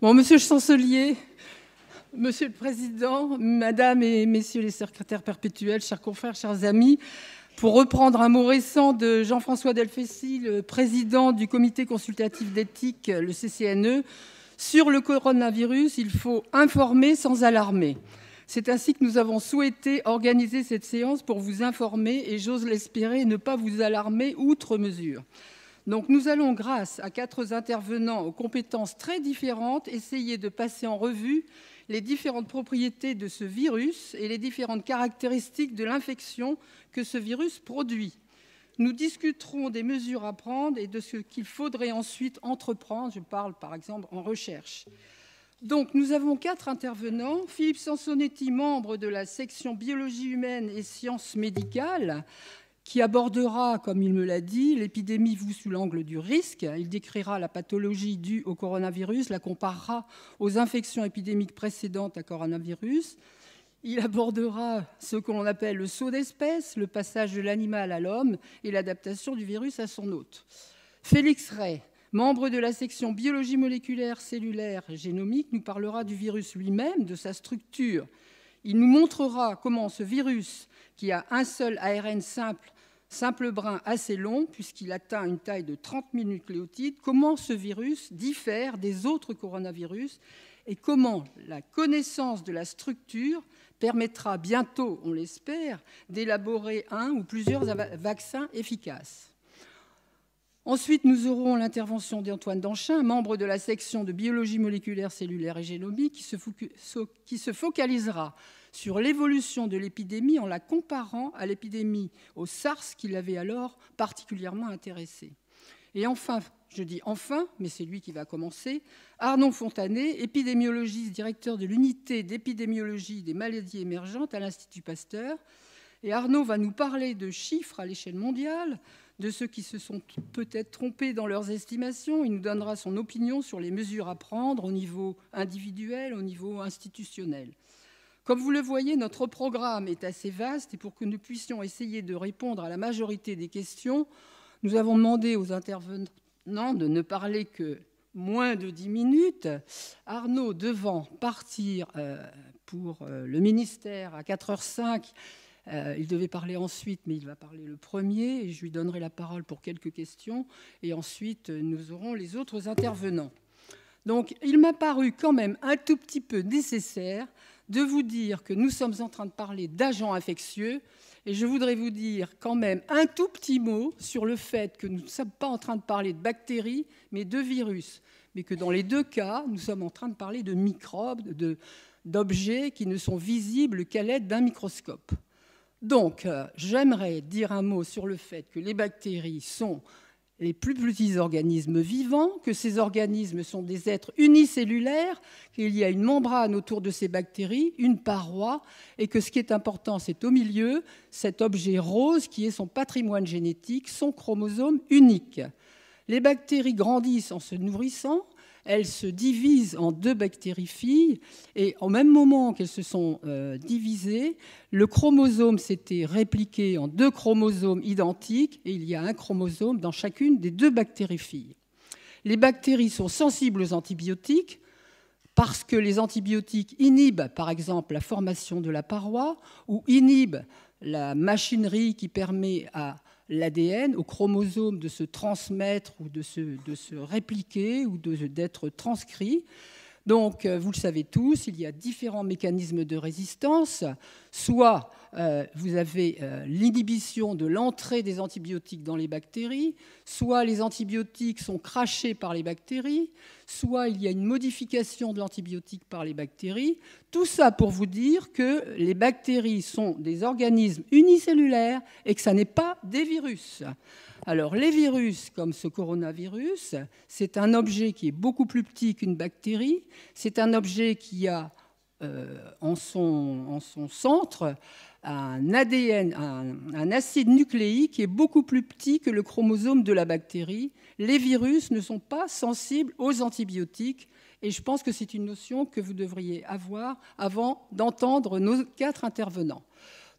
Bon, Monsieur le chancelier, Monsieur le Président, Madame et Messieurs les secrétaires perpétuels, chers confrères, chers amis, pour reprendre un mot récent de Jean-François Delfecy, le président du comité consultatif d'éthique, le CCNE, sur le coronavirus, il faut informer sans alarmer. C'est ainsi que nous avons souhaité organiser cette séance pour vous informer et, j'ose l'espérer, ne pas vous alarmer outre mesure. Donc nous allons, grâce à 4 intervenants aux compétences très différentes, essayer de passer en revue les différentes propriétés de ce virus et les différentes caractéristiques de l'infection que ce virus produit. Nous discuterons des mesures à prendre et de ce qu'il faudrait ensuite entreprendre. Je parle par exemple en recherche. Donc nous avons 4 intervenants. Philippe Sansonetti, membre de la section biologie humaine et sciences médicales, qui abordera, comme il me l'a dit, l'épidémie vue sous l'angle du risque. Il décrira la pathologie due au coronavirus, la comparera aux infections épidémiques précédentes à coronavirus. Il abordera ce que l'on appelle le saut d'espèce, le passage de l'animal à l'homme et l'adaptation du virus à son hôte. Félix Rey, membre de la section biologie moléculaire, cellulaire et génomique, nous parlera du virus lui-même, de sa structure. Il nous montrera comment ce virus, qui a un seul ARN simple brin assez long, puisqu'il atteint une taille de 30 000 nucléotides, comment ce virus diffère des autres coronavirus et comment la connaissance de la structure permettra bientôt, on l'espère, d'élaborer un ou plusieurs vaccins efficaces. Ensuite, nous aurons l'intervention d'Antoine Danchin, membre de la section de biologie moléculaire, cellulaire et génomique, qui se focalisera sur l'évolution de l'épidémie en la comparant à l'épidémie au SARS qui l'avait alors particulièrement intéressé. Et enfin, je dis enfin, mais c'est lui qui va commencer, Arnaud Fontanet, épidémiologiste, directeur de l'unité d'épidémiologie des maladies émergentes à l'Institut Pasteur. Et Arnaud va nous parler de chiffres à l'échelle mondiale, de ceux qui se sont peut-être trompés dans leurs estimations. Il nous donnera son opinion sur les mesures à prendre au niveau individuel, au niveau institutionnel. Comme vous le voyez, notre programme est assez vaste et pour que nous puissions essayer de répondre à la majorité des questions, nous avons demandé aux intervenants de ne parler que moins de 10 minutes. Arnaud devant partir pour le ministère à 4h05, il devait parler ensuite, mais il va parler le premier, et je lui donnerai la parole pour quelques questions, et ensuite nous aurons les autres intervenants. Donc il m'a paru quand même un tout petit peu nécessaire de vous dire que nous sommes en train de parler d'agents infectieux, et je voudrais vous dire quand même un tout petit mot sur le fait que nous ne sommes pas en train de parler de bactéries, mais de virus, mais que dans les 2 cas, nous sommes en train de parler de microbes, d'objets qui ne sont visibles qu'à l'aide d'un microscope. Donc, j'aimerais dire un mot sur le fait que les bactéries sont les plus petits organismes vivants, que ces organismes sont des êtres unicellulaires, qu'il y a une membrane autour de ces bactéries, une paroi, et que ce qui est important, c'est au milieu, cet objet rose qui est son patrimoine génétique, son chromosome unique. Les bactéries grandissent en se nourrissant. Elles se divisent en 2 bactéries filles et au même moment qu'elles se sont divisées, le chromosome s'était répliqué en 2 chromosomes identiques et il y a un chromosome dans chacune des 2 bactéries filles. Les bactéries sont sensibles aux antibiotiques parce que les antibiotiques inhibent par exemple la formation de la paroi ou inhibent la machinerie qui permet à l'ADN, au chromosome de se transmettre ou de se répliquer ou d'être transcrit. Donc, vous le savez tous, il y a différents mécanismes de résistance. Soit vous avez l'inhibition de l'entrée des antibiotiques dans les bactéries, soit les antibiotiques sont crachés par les bactéries, soit il y a une modification de l'antibiotique par les bactéries. Tout ça pour vous dire que les bactéries sont des organismes unicellulaires et que ça n'est pas des virus. Alors, les virus, comme ce coronavirus, c'est un objet qui est beaucoup plus petit qu'une bactérie. C'est un objet qui a en son centre un ADN, un acide nucléique qui est beaucoup plus petit que le chromosome de la bactérie. Les virus ne sont pas sensibles aux antibiotiques. Et je pense que c'est une notion que vous devriez avoir avant d'entendre nos 4 intervenants.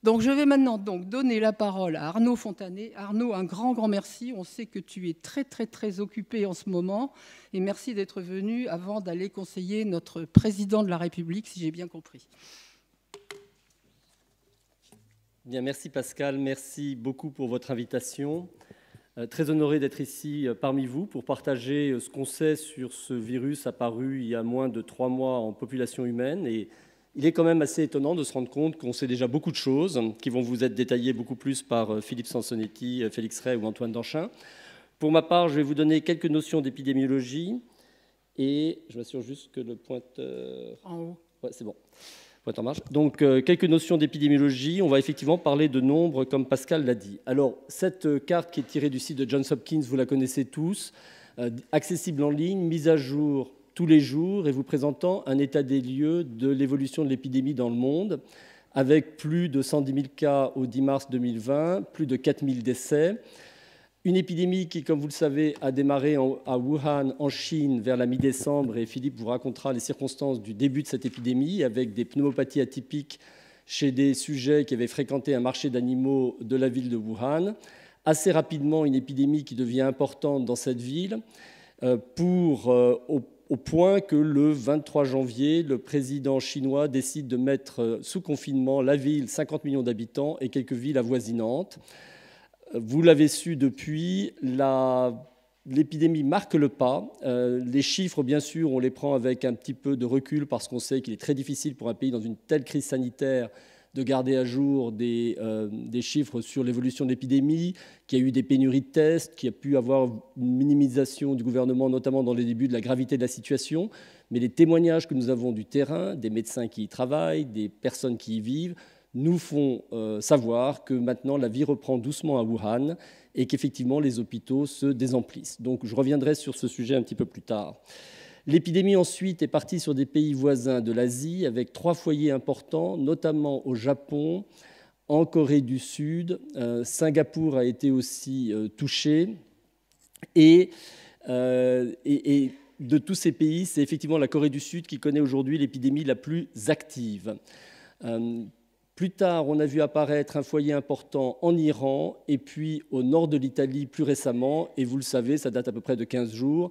Donc, je vais maintenant donner la parole à Arnaud Fontanet. Arnaud, un grand merci. On sait que tu es très occupé en ce moment. Et merci d'être venu avant d'aller conseiller notre président de la République, si j'ai bien compris. Bien, merci Pascal, merci beaucoup pour votre invitation. Très honoré d'être ici parmi vous pour partager ce qu'on sait sur ce virus apparu il y a moins de 3 mois en population humaine. Et il est quand même assez étonnant de se rendre compte qu'on sait déjà beaucoup de choses qui vont vous être détaillées beaucoup plus par Philippe Sansonetti, Félix Ray ou Antoine Danchin. Pour ma part, je vais vous donner quelques notions d'épidémiologie et je m'assure juste que le pointeur... En haut. Ouais, c'est bon. En marche. Donc, quelques notions d'épidémiologie. On va effectivement parler de nombres, comme Pascal l'a dit. Alors, cette carte qui est tirée du site de Johns Hopkins, vous la connaissez tous, accessible en ligne, mise à jour tous les jours et vous présentant un état des lieux de l'évolution de l'épidémie dans le monde, avec plus de 110 000 cas au 10 mars 2020, plus de 4 000 décès. Une épidémie qui, comme vous le savez, a démarré à Wuhan, en Chine, vers la mi-décembre, et Philippe vous racontera les circonstances du début de cette épidémie, avec des pneumopathies atypiques chez des sujets qui avaient fréquenté un marché d'animaux de la ville de Wuhan. Assez rapidement, une épidémie qui devient importante dans cette ville, au point que le 23 janvier, le président chinois décide de mettre sous confinement la ville, 50 millions d'habitants, et quelques villes avoisinantes. Vous l'avez su depuis, l'épidémie marque le pas. Les chiffres, bien sûr, on les prend avec un petit peu de recul parce qu'on sait qu'il est très difficile pour un pays dans une telle crise sanitaire de garder à jour des chiffres sur l'évolution de l'épidémie, qu'il y a eu des pénuries de tests, qu'il y a pu avoir une minimisation du gouvernement, notamment dans les débuts de la gravité de la situation. Mais les témoignages que nous avons du terrain, des médecins qui y travaillent, des personnes qui y vivent, nous font savoir que maintenant la vie reprend doucement à Wuhan et qu'effectivement les hôpitaux se désemplissent. Donc je reviendrai sur ce sujet un petit peu plus tard. L'épidémie ensuite est partie sur des pays voisins de l'Asie avec 3 foyers importants, notamment au Japon, en Corée du Sud. Singapour a été aussi touché. Et de tous ces pays, c'est effectivement la Corée du Sud qui connaît aujourd'hui l'épidémie la plus active. Plus tard, on a vu apparaître un foyer important en Iran et puis au nord de l'Italie plus récemment. Et vous le savez, ça date à peu près de 15 jours.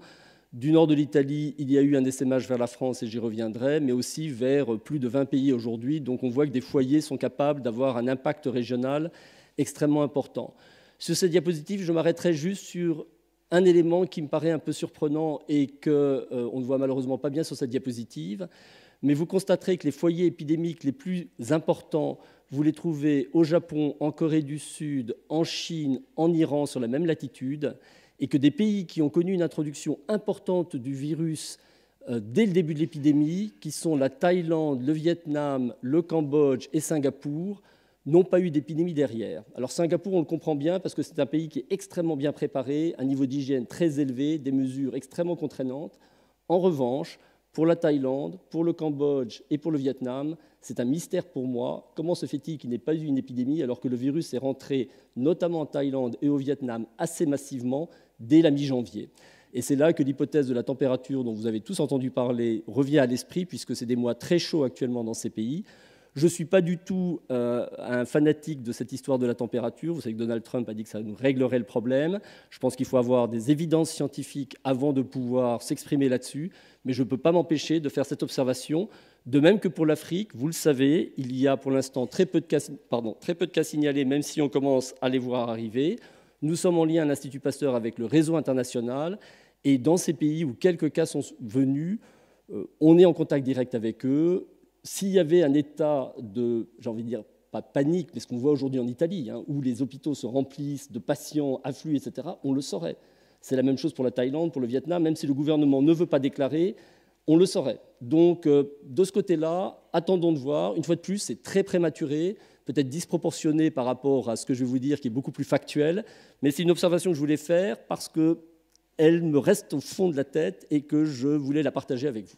Du nord de l'Italie, il y a eu un essaimage vers la France et j'y reviendrai, mais aussi vers plus de 20 pays aujourd'hui. Donc on voit que des foyers sont capables d'avoir un impact régional extrêmement important. Sur cette diapositive, je m'arrêterai juste sur un élément qui me paraît un peu surprenant et qu'on ne voit malheureusement pas bien sur cette diapositive. Mais vous constaterez que les foyers épidémiques les plus importants, vous les trouvez au Japon, en Corée du Sud, en Chine, en Iran, sur la même latitude, et que des pays qui ont connu une introduction importante du virus dès le début de l'épidémie, qui sont la Thaïlande, le Vietnam, le Cambodge et Singapour, n'ont pas eu d'épidémie derrière. Alors Singapour, on le comprend bien, parce que c'est un pays qui est extrêmement bien préparé, un niveau d'hygiène très élevé, des mesures extrêmement contraignantes. En revanche, pour la Thaïlande, pour le Cambodge et pour le Vietnam, c'est un mystère pour moi. Comment se fait-il qu'il n'ait pas eu une épidémie alors que le virus est rentré, notamment en Thaïlande et au Vietnam, assez massivement dès la mi-janvier? Et c'est là que l'hypothèse de la température dont vous avez tous entendu parler revient à l'esprit, puisque c'est des mois très chauds actuellement dans ces pays. Je ne suis pas du tout un fanatique de cette histoire de la température. Vous savez que Donald Trump a dit que ça nous réglerait le problème. Je pense qu'il faut avoir des évidences scientifiques avant de pouvoir s'exprimer là-dessus. Mais je ne peux pas m'empêcher de faire cette observation. De même que pour l'Afrique, vous le savez, il y a pour l'instant très peu de cas signalés, même si on commence à les voir arriver. Nous sommes en lien à l'Institut Pasteur avec le réseau international. Et dans ces pays où quelques cas sont venus, on est en contact direct avec eux. S'il y avait un état de, j'ai envie de dire, pas panique, mais ce qu'on voit aujourd'hui en Italie, où les hôpitaux se remplissent de patients, affluent, etc., on le saurait. C'est la même chose pour la Thaïlande, pour le Vietnam, même si le gouvernement ne veut pas déclarer, on le saurait. Donc, de ce côté-là, attendons de voir. Une fois de plus, c'est très prématuré, peut-être disproportionné par rapport à ce que je vais vous dire, qui est beaucoup plus factuel, mais c'est une observation que je voulais faire parce qu'elle me reste au fond de la tête et que je voulais la partager avec vous.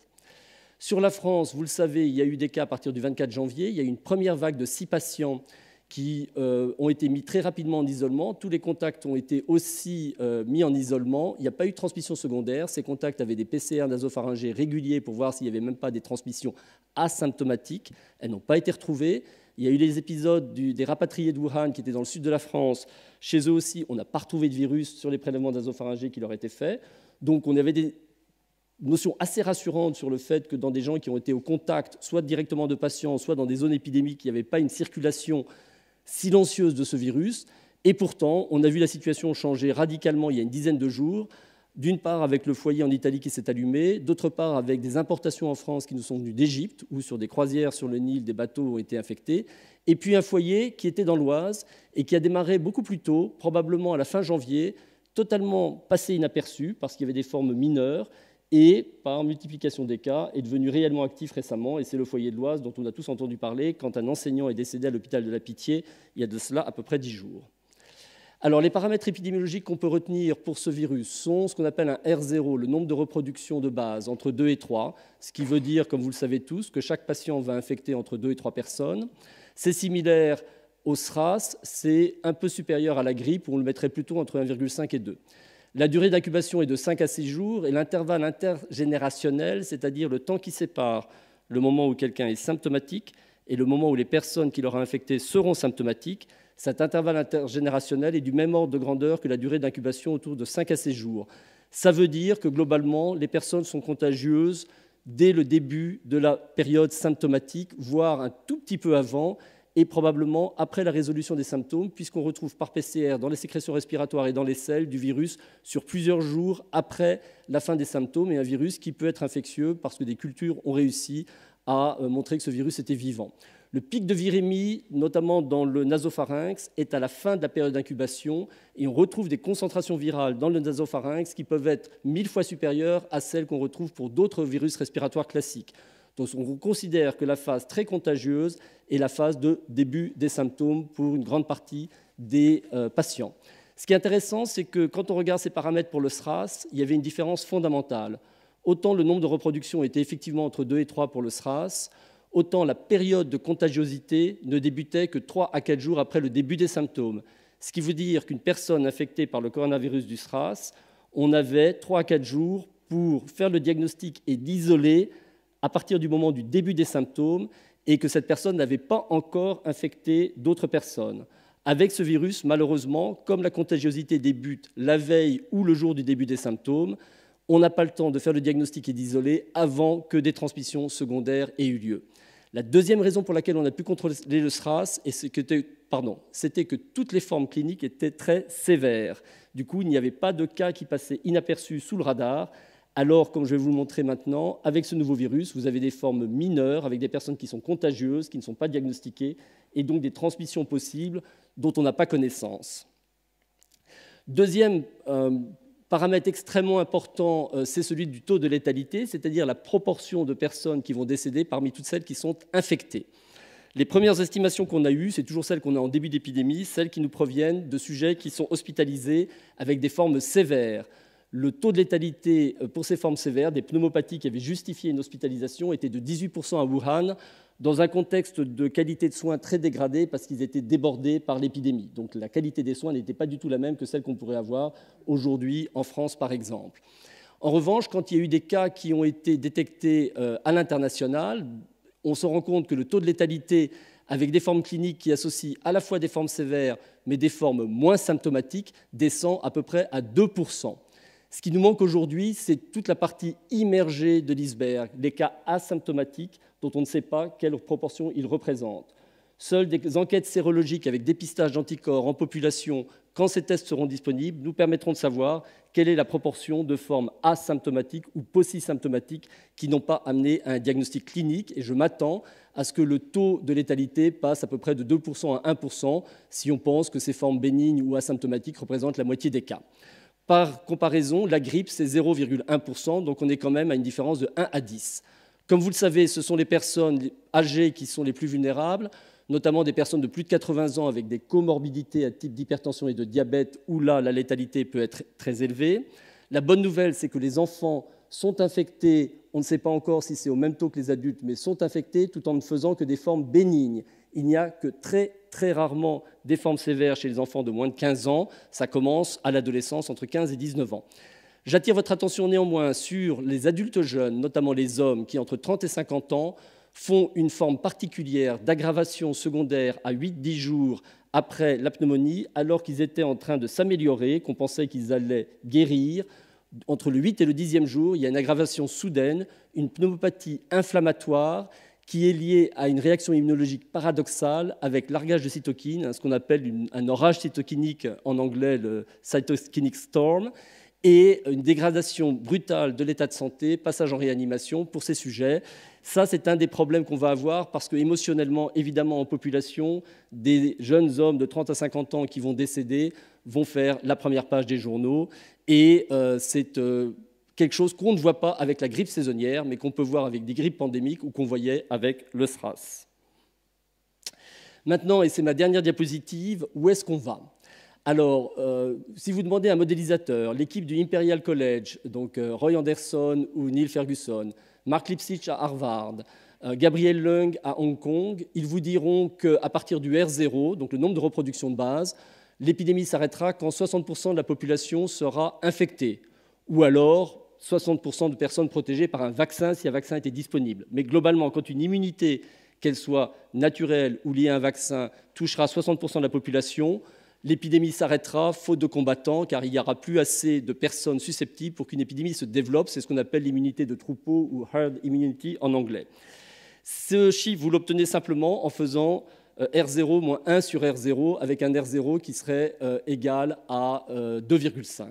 Sur la France, vous le savez, il y a eu des cas à partir du 24 janvier. Il y a eu une première vague de 6 patients qui ont été mis très rapidement en isolement. Tous les contacts ont été aussi mis en isolement. Il n'y a pas eu de transmission secondaire. Ces contacts avaient des PCR nasopharyngés réguliers pour voir s'il n'y avait même pas des transmissions asymptomatiques. Elles n'ont pas été retrouvées. Il y a eu les épisodes des rapatriés de Wuhan qui étaient dans le sud de la France. Chez eux aussi, on n'a pas retrouvé de virus sur les prélèvements nasopharyngés qui leur étaient faits. Donc on avait des notions assez rassurantes sur le fait que dans des gens qui ont été au contact, soit directement de patients, soit dans des zones épidémiques, il n'y avait pas une circulation silencieuse de ce virus. Et pourtant, on a vu la situation changer radicalement il y a une dizaine de jours. D'une part avec le foyer en Italie qui s'est allumé, d'autre part avec des importations en France qui nous sont venues d'Égypte, où sur des croisières sur le Nil, des bateaux ont été infectés, et puis un foyer qui était dans l'Oise et qui a démarré beaucoup plus tôt, probablement à la fin janvier, totalement passé inaperçu parce qu'il y avait des formes mineures, et par multiplication des cas est devenu réellement actif récemment, et c'est le foyer de l'Oise dont on a tous entendu parler quand un enseignant est décédé à l'hôpital de la Pitié il y a de cela à peu près 10 jours. Alors, les paramètres épidémiologiques qu'on peut retenir pour ce virus sont ce qu'on appelle un R0, le nombre de reproductions de base, entre 2 et 3, ce qui veut dire, comme vous le savez tous, que chaque patient va infecter entre 2 et 3 personnes. C'est similaire au SRAS, c'est un peu supérieur à la grippe, où on le mettrait plutôt entre 1,5 et 2. La durée d'incubation est de 5 à 6 jours, et l'intervalle intergénérationnel, c'est-à-dire le temps qui sépare le moment où quelqu'un est symptomatique et le moment où les personnes qui l'auront infecté seront symptomatiques, cet intervalle intergénérationnel est du même ordre de grandeur que la durée d'incubation, autour de 5 à 6 jours. Ça veut dire que globalement, les personnes sont contagieuses dès le début de la période symptomatique, voire un tout petit peu avant, et probablement après la résolution des symptômes, puisqu'on retrouve par PCR dans les sécrétions respiratoires et dans les selles du virus sur plusieurs jours après la fin des symptômes, et un virus qui peut être infectieux parce que des cultures ont réussi à montrer que ce virus était vivant. Le pic de virémie, notamment dans le nasopharynx, est à la fin de la période d'incubation et on retrouve des concentrations virales dans le nasopharynx qui peuvent être 1000 fois supérieures à celles qu'on retrouve pour d'autres virus respiratoires classiques. Donc on considère que la phase très contagieuse est la phase de début des symptômes pour une grande partie des patients. Ce qui est intéressant, c'est que quand on regarde ces paramètres pour le SRAS, il y avait une différence fondamentale. Autant le nombre de reproductions était effectivement entre 2 et 3 pour le SRAS, autant la période de contagiosité ne débutait que 3 à 4 jours après le début des symptômes. Ce qui veut dire qu'une personne infectée par le coronavirus du SRAS, on avait 3 à 4 jours pour faire le diagnostic et l'isoler à partir du moment du début des symptômes et que cette personne n'avait pas encore infecté d'autres personnes. Avec ce virus, malheureusement, comme la contagiosité débute la veille ou le jour du début des symptômes, on n'a pas le temps de faire le diagnostic et d'isoler avant que des transmissions secondaires aient eu lieu. La deuxième raison pour laquelle on a pu contrôler le SRAS, c'était que toutes les formes cliniques étaient très sévères. Du coup, il n'y avait pas de cas qui passaient inaperçus sous le radar. Alors, comme je vais vous le montrer maintenant, avec ce nouveau virus, vous avez des formes mineures, avec des personnes qui sont contagieuses, qui ne sont pas diagnostiquées, et donc des transmissions possibles dont on n'a pas connaissance. Deuxième paramètre extrêmement important, c'est celui du taux de létalité, c'est-à-dire la proportion de personnes qui vont décéder parmi toutes celles qui sont infectées. Les premières estimations qu'on a eues, c'est toujours celles qu'on a en début d'épidémie, celles qui nous proviennent de sujets qui sont hospitalisés avec des formes sévères. Le taux de létalité pour ces formes sévères, des pneumopathies qui avaient justifié une hospitalisation, était de 18% à Wuhan, dans un contexte de qualité de soins très dégradé parce qu'ils étaient débordés par l'épidémie. Donc la qualité des soins n'était pas du tout la même que celle qu'on pourrait avoir aujourd'hui en France, par exemple. En revanche, quand il y a eu des cas qui ont été détectés à l'international, on se rend compte que le taux de létalité avec des formes cliniques qui associent à la fois des formes sévères mais des formes moins symptomatiques descend à peu près à 2%. Ce qui nous manque aujourd'hui, c'est toute la partie immergée de l'iceberg, les cas asymptomatiques dont on ne sait pas quelle proportion ils représentent. Seules des enquêtes sérologiques avec dépistage d'anticorps en population, quand ces tests seront disponibles, nous permettront de savoir quelle est la proportion de formes asymptomatiques ou paucisymptomatiques qui n'ont pas amené à un diagnostic clinique. Et je m'attends à ce que le taux de létalité passe à peu près de 2% à 1% si on pense que ces formes bénignes ou asymptomatiques représentent la moitié des cas. Par comparaison, la grippe, c'est 0,1%, donc on est quand même à une différence de 1 à 10. Comme vous le savez, ce sont les personnes âgées qui sont les plus vulnérables, notamment des personnes de plus de 80 ans avec des comorbidités à type d'hypertension et de diabète, où là, la létalité peut être très élevée. La bonne nouvelle, c'est que les enfants sont infectés, on ne sait pas encore si c'est au même taux que les adultes, mais sont infectés tout en ne faisant que des formes bénignes. Il n'y a que très rarement des formes sévères chez les enfants de moins de 15 ans. Ça commence à l'adolescence, entre 15 et 19 ans. J'attire votre attention néanmoins sur les adultes jeunes, notamment les hommes qui, entre 30 et 50 ans, font une forme particulière d'aggravation secondaire à 8-10 jours après la pneumonie, alors qu'ils étaient en train de s'améliorer, qu'on pensait qu'ils allaient guérir. Entre le 8 et le 10e jour, il y a une aggravation soudaine, une pneumopathie inflammatoire qui est liée à une réaction immunologique paradoxale avec largage de cytokines, ce qu'on appelle un orage cytokinique, en anglais le cytokinic storm, et une dégradation brutale de l'état de santé, passage en réanimation pour ces sujets. Ça, c'est un des problèmes qu'on va avoir parce que émotionnellement, évidemment, en population, des jeunes hommes de 30 à 50 ans qui vont décéder vont faire la première page des journaux. Et c'est quelque chose qu'on ne voit pas avec la grippe saisonnière, mais qu'on peut voir avec des grippes pandémiques ou qu'on voyait avec le SRAS. Maintenant, et c'est ma dernière diapositive, où est-ce qu'on va ? Alors, si vous demandez à un modélisateur, l'équipe du Imperial College, donc Roy Anderson ou Neil Ferguson, Mark Lipsitch à Harvard, Gabriel Leung à Hong Kong, ils vous diront qu'à partir du R0, donc le nombre de reproductions de base, l'épidémie s'arrêtera quand 60% de la population sera infectée, ou alors 60% de personnes protégées par un vaccin si un vaccin était disponible. Mais globalement, quand une immunité, qu'elle soit naturelle ou liée à un vaccin, touchera 60% de la population, l'épidémie s'arrêtera faute de combattants, car il n'y aura plus assez de personnes susceptibles pour qu'une épidémie se développe. C'est ce qu'on appelle l'immunité de troupeau ou herd immunity en anglais. Ce chiffre, vous l'obtenez simplement en faisant R0 moins 1 sur R0, avec un R0 qui serait égal à 2,5.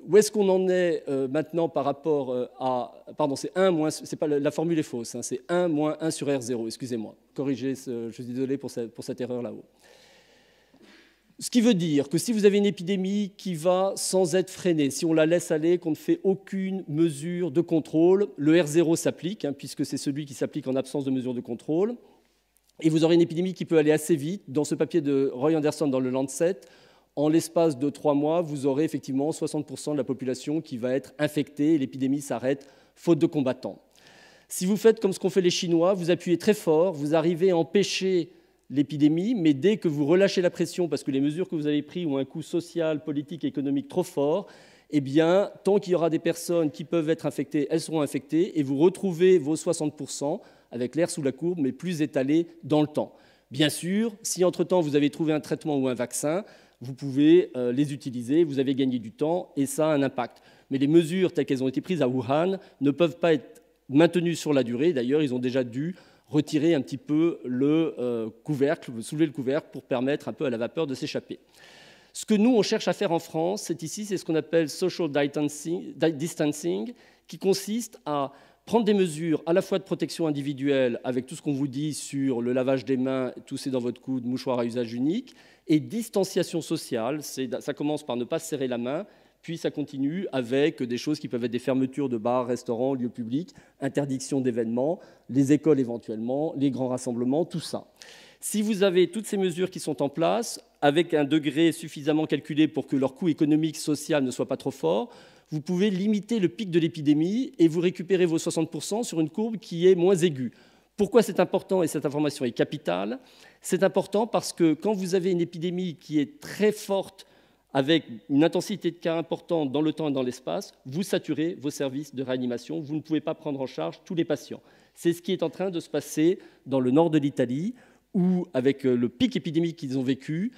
Où est-ce qu'on en est maintenant par rapport à... Pardon, c'est 1 moins... C'est pas, la formule est fausse, hein, c'est 1 moins 1 sur R0, excusez-moi. Corrigez, je suis désolé pour cette erreur là-haut. Ce qui veut dire que si vous avez une épidémie qui va sans être freinée, si on la laisse aller, qu'on ne fait aucune mesure de contrôle, le R0 s'applique, hein, puisque c'est celui qui s'applique en absence de mesure de contrôle, et vous aurez une épidémie qui peut aller assez vite. Dans ce papier de Roy Anderson dans le Lancet, en l'espace de 3 mois, vous aurez effectivement 60% de la population qui va être infectée et l'épidémie s'arrête faute de combattants. Si vous faites comme ce qu'ont fait les Chinois, vous appuyez très fort, vous arrivez à empêcher l'épidémie, mais dès que vous relâchez la pression parce que les mesures que vous avez prises ont un coût social, politique, économique trop fort, eh bien, tant qu'il y aura des personnes qui peuvent être infectées, elles seront infectées et vous retrouvez vos 60% avec l'air sous la courbe, mais plus étalé dans le temps. Bien sûr, si entre-temps vous avez trouvé un traitement ou un vaccin, vous pouvez les utiliser, vous avez gagné du temps et ça a un impact. Mais les mesures telles qu'elles ont été prises à Wuhan ne peuvent pas être maintenues sur la durée. D'ailleurs, ils ont déjà dû retirer un petit peu le couvercle, soulever le couvercle pour permettre un peu à la vapeur de s'échapper. Ce que nous, on cherche à faire en France, c'est ce qu'on appelle social distancing, qui consiste à prendre des mesures à la fois de protection individuelle, avec tout ce qu'on vous dit sur le lavage des mains, tousser dans votre coude, mouchoir à usage unique, et distanciation sociale. Ça commence par ne pas se serrer la main, puis ça continue avec des choses qui peuvent être des fermetures de bars, restaurants, lieux publics, interdiction d'événements, les écoles éventuellement, les grands rassemblements, tout ça. Si vous avez toutes ces mesures qui sont en place, avec un degré suffisamment calculé pour que leur coût économique, social ne soit pas trop fort, vous pouvez limiter le pic de l'épidémie et vous récupérez vos 60% sur une courbe qui est moins aiguë. Pourquoi c'est important et cette information est capitale? C'est important parce que quand vous avez une épidémie qui est très forte, avec une intensité de cas importante dans le temps et dans l'espace, vous saturez vos services de réanimation. Vous ne pouvez pas prendre en charge tous les patients. C'est ce qui est en train de se passer dans le nord de l'Italie, où, avec le pic épidémique qu'ils ont vécu,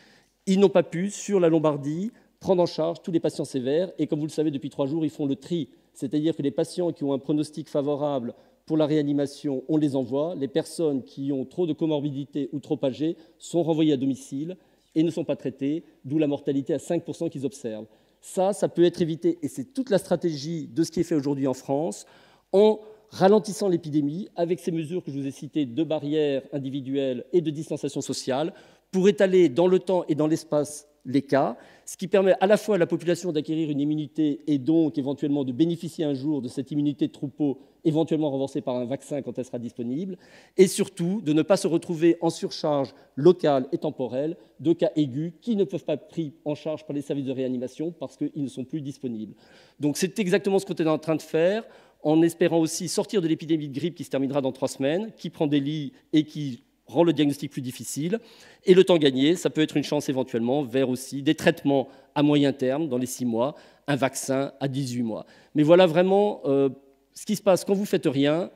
ils n'ont pas pu, sur la Lombardie, prendre en charge tous les patients sévères. Et comme vous le savez, depuis 3 jours, ils font le tri. C'est-à-dire que les patients qui ont un pronostic favorable pour la réanimation, on les envoie. Les personnes qui ont trop de comorbidités ou trop âgées sont renvoyées à domicile et ne sont pas traitées, d'où la mortalité à 5% qu'ils observent. Ça peut être évité, et c'est toute la stratégie de ce qui est fait aujourd'hui en France, en ralentissant l'épidémie avec ces mesures que je vous ai citées de barrières individuelles et de distanciation sociale, pour étaler dans le temps et dans l'espace les cas, ce qui permet à la fois à la population d'acquérir une immunité et donc éventuellement de bénéficier un jour de cette immunité de troupeau, éventuellement renforcée par un vaccin quand elle sera disponible, et surtout de ne pas se retrouver en surcharge locale et temporelle de cas aigus qui ne peuvent pas être pris en charge par les services de réanimation parce qu'ils ne sont plus disponibles. Donc c'est exactement ce qu'on est en train de faire, en espérant aussi sortir de l'épidémie de grippe qui se terminera dans 3 semaines, qui prend des lits et qui rend le diagnostic plus difficile. Et le temps gagné, ça peut être une chance éventuellement vers aussi des traitements à moyen terme, dans les 6 mois, un vaccin à 18 mois. Mais voilà vraiment ce qui se passe quand vous ne faites rien,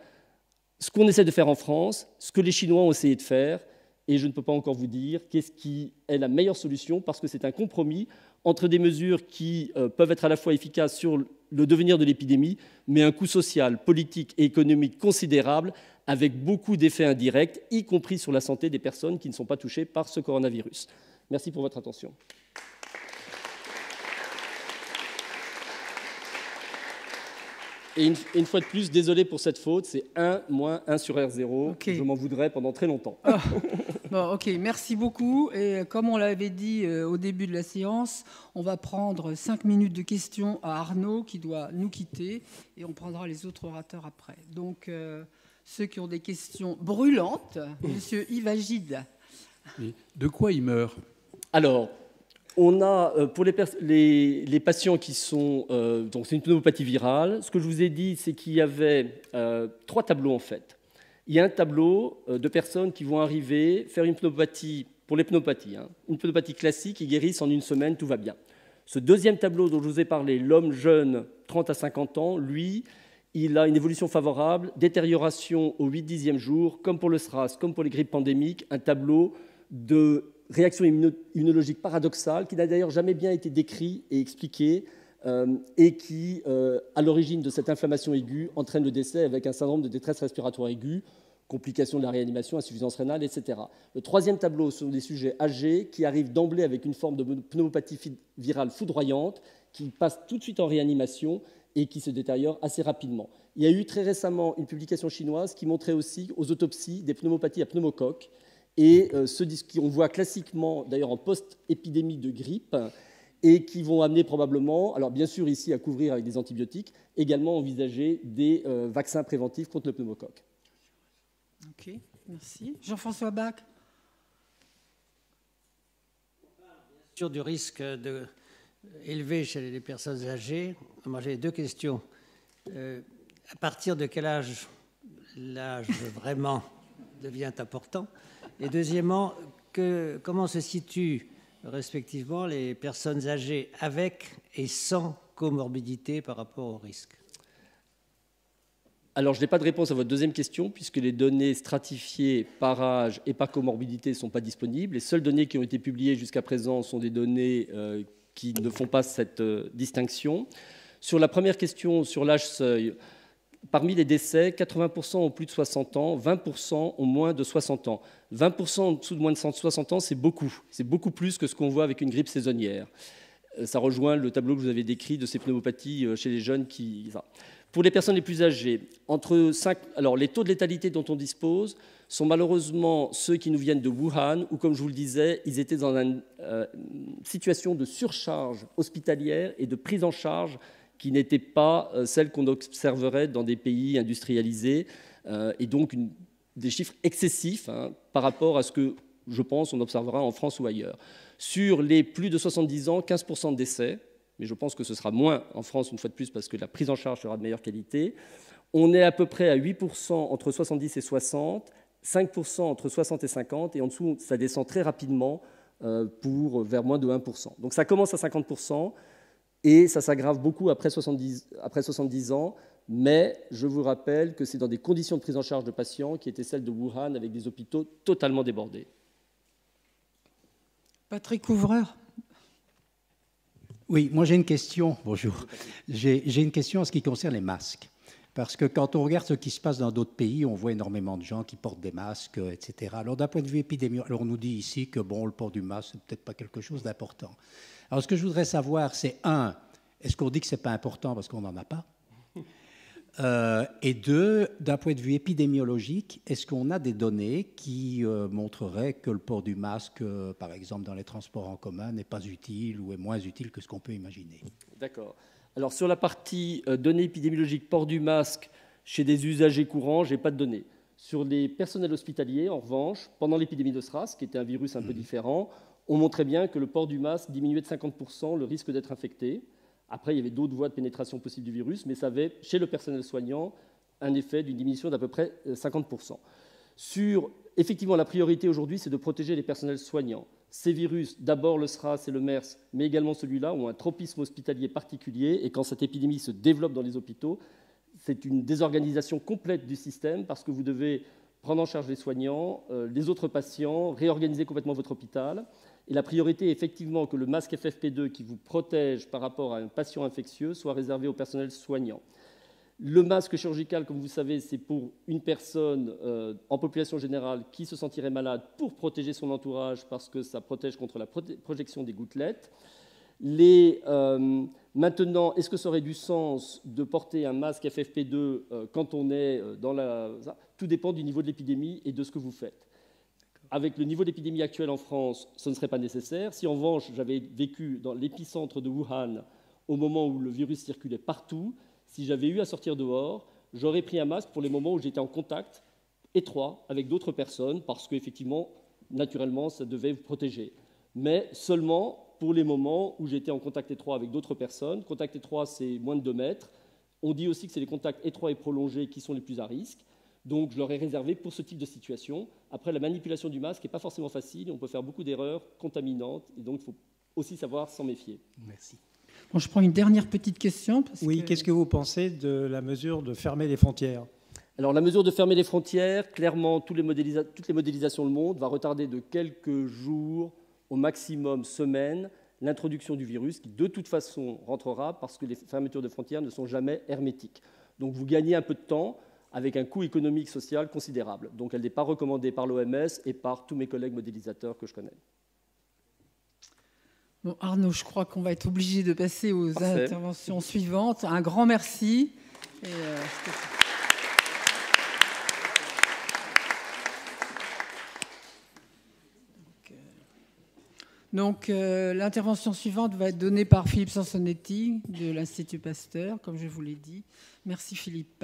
ce qu'on essaie de faire en France, ce que les Chinois ont essayé de faire, et je ne peux pas encore vous dire qu'est-ce qui est la meilleure solution, parce que c'est un compromis entre des mesures qui peuvent être à la fois efficaces sur le devenir de l'épidémie, mais un coût social, politique et économique considérable, avec beaucoup d'effets indirects, y compris sur la santé des personnes qui ne sont pas touchées par ce coronavirus. Merci pour votre attention. Et une fois de plus, désolé pour cette faute, c'est 1 moins 1 sur R0. Okay. Je m'en voudrais pendant très longtemps. Oh. Bon, ok, merci beaucoup. Et comme on l'avait dit au début de la séance, on va prendre 5 minutes de questions à Arnaud qui doit nous quitter et on prendra les autres orateurs après. Donc, ceux qui ont des questions brûlantes, Monsieur Yves Agide. De quoi il meurt? Alors, on a, pour les patients qui sont... donc c'est une pneumopathie virale. Ce que je vous ai dit, c'est qu'il y avait 3 tableaux, en fait. Il y a un tableau de personnes qui vont arriver, faire une pneumopathie, pour les pneumopathies, hein, une pneumopathie classique, ils guérissent en 1 semaine, tout va bien. Ce deuxième tableau dont je vous ai parlé, l'homme jeune, 30 à 50 ans, lui, il a une évolution favorable, détérioration au 8-10e jour, comme pour le SRAS, comme pour les grippes pandémiques, un tableau de réaction immunologique paradoxale qui n'a d'ailleurs jamais bien été décrit et expliqué et qui, à l'origine de cette inflammation aiguë, entraîne le décès avec un syndrome de détresse respiratoire aiguë, complications de la réanimation, insuffisance rénale, etc. Le troisième tableau sont des sujets âgés qui arrivent d'emblée avec une forme de pneumopathie virale foudroyante, qui passe tout de suite en réanimation et qui se détériore assez rapidement. Il y a eu très récemment une publication chinoise qui montrait aussi aux autopsies des pneumopathies à pneumocoque. Et ceux qu'on voit classiquement, d'ailleurs en post-épidémie de grippe, et qui vont amener probablement, alors bien sûr ici à couvrir avec des antibiotiques, également envisager des vaccins préventifs contre le pneumocoque. Ok, merci. Jean-François Bach. On parle bien sûr du risque élevé chez les personnes âgées. Moi j'ai 2 questions. À partir de quel âge l'âge vraiment devient important? Et deuxièmement, comment se situent respectivement les personnes âgées avec et sans comorbidité par rapport au risque? Alors, je n'ai pas de réponse à votre deuxième question, puisque les données stratifiées par âge et par comorbidité ne sont pas disponibles. Les seules données qui ont été publiées jusqu'à présent sont des données qui ne font pas cette distinction. Sur la première question, sur l'âge seuil, parmi les décès, 80% ont plus de 60 ans, 20% ont moins de 60 ans. 20% en dessous de moins de 60 ans, c'est beaucoup. C'est beaucoup plus que ce qu'on voit avec une grippe saisonnière. Ça rejoint le tableau que vous avez décrit de ces pneumopathies chez les jeunes. Pour les personnes les plus âgées, alors les taux de létalité dont on dispose sont malheureusement ceux qui nous viennent de Wuhan, où, comme je vous le disais, ils étaient dans une situation de surcharge hospitalière et de prise en charge qui n'était pas celle qu'on observerait dans des pays industrialisés, et donc des chiffres excessifs par rapport à ce que, je pense, on observera en France ou ailleurs. Sur les plus de 70 ans, 15% de décès, mais je pense que ce sera moins en France, une fois de plus, parce que la prise en charge sera de meilleure qualité. On est à peu près à 8% entre 70 et 60, 5% entre 60 et 50, et en dessous, ça descend très rapidement vers moins de 1%. Donc ça commence à 50%, et ça s'aggrave beaucoup après 70 ans, mais je vous rappelle que c'est dans des conditions de prise en charge de patients qui étaient celles de Wuhan, avec des hôpitaux totalement débordés. Patrick Couvreur. Oui, moi j'ai une question. Bonjour. J'ai une question en ce qui concerne les masques. Parce que quand on regarde ce qui se passe dans d'autres pays, on voit énormément de gens qui portent des masques, etc. Alors d'un point de vue épidémiologique, alors on nous dit ici que bon, le port du masque, c'est peut-être pas quelque chose d'important. Alors ce que je voudrais savoir, c'est est-ce qu'on dit que c'est pas important parce qu'on n'en a pas? Et 2, d'un point de vue épidémiologique, est-ce qu'on a des données qui montreraient que le port du masque, par exemple dans les transports en commun, n'est pas utile ou est moins utile que ce qu'on peut imaginer? D'accord. Alors sur la partie données épidémiologiques, port du masque chez des usagers courants, je n'ai pas de données. Sur les personnels hospitaliers, en revanche, pendant l'épidémie de SRAS, qui était un virus un peu différent, on montrait bien que le port du masque diminuait de 50% le risque d'être infecté. Après, il y avait d'autres voies de pénétration possible du virus, mais ça avait, chez le personnel soignant, un effet d'une diminution d'à peu près 50%. Effectivement, la priorité aujourd'hui, c'est de protéger les personnels soignants. Ces virus, d'abord le SRAS et le MERS, mais également celui-là, ont un tropisme hospitalier particulier, et quand cette épidémie se développe dans les hôpitaux, c'est une désorganisation complète du système parce que vous devez prendre en charge les soignants, les autres patients, réorganiser complètement votre hôpital. Et la priorité est effectivement que le masque FFP2 qui vous protège par rapport à un patient infectieux soit réservé au personnel soignant. Le masque chirurgical, comme vous savez, c'est pour une personne en population générale qui se sentirait malade pour protéger son entourage parce que ça protège contre la projection des gouttelettes. Maintenant, est-ce que ça aurait du sens de porter un masque FFP2 quand on est dans la... Tout dépend du niveau de l'épidémie et de ce que vous faites. Avec le niveau d'épidémie actuel en France, ce ne serait pas nécessaire. Si en revanche, j'avais vécu dans l'épicentre de Wuhan au moment où le virus circulait partout, si j'avais eu à sortir dehors, j'aurais pris un masque pour les moments où j'étais en contact étroit avec d'autres personnes parce qu'effectivement, naturellement, ça devait vous protéger. Mais seulement pour les moments où j'étais en contact étroit avec d'autres personnes. Contact étroit, c'est moins de 2 mètres. On dit aussi que c'est les contacts étroits et prolongés qui sont les plus à risque. Donc, je leur ai réservé pour ce type de situation. Après, la manipulation du masque n'est pas forcément facile. On peut faire beaucoup d'erreurs contaminantes. Et donc, il faut aussi savoir s'en méfier. Merci. Bon, je prends une dernière petite question. Oui, qu'est-ce que vous pensez de la mesure de fermer les frontières ? Alors, la mesure de fermer les frontières, clairement, toutes les modélisations du monde va retarder de quelques jours, au maximum semaines, l'introduction du virus qui, de toute façon, rentrera parce que les fermetures de frontières ne sont jamais hermétiques. Donc, vous gagnez un peu de temps avec un coût économique, social considérable. Donc, elle n'est pas recommandée par l'OMS et par tous mes collègues modélisateurs que je connais. Bon, Arnaud, je crois qu'on va être obligé de passer aux interventions suivantes. Un grand merci. Donc, l'intervention suivante va être donnée par Philippe Sansonetti de l'Institut Pasteur, comme je vous l'ai dit. Merci Philippe.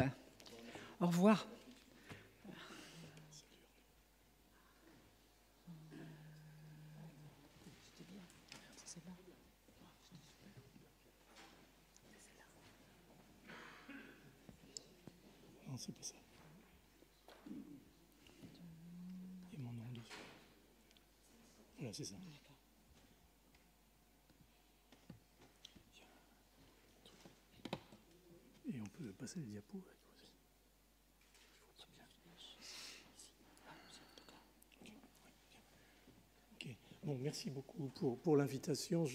Au revoir. Non, c'est pas ça. Il y a mon nom dessus. Voilà, c'est ça. Et on peut passer les diapos. Bon, merci beaucoup pour l'invitation.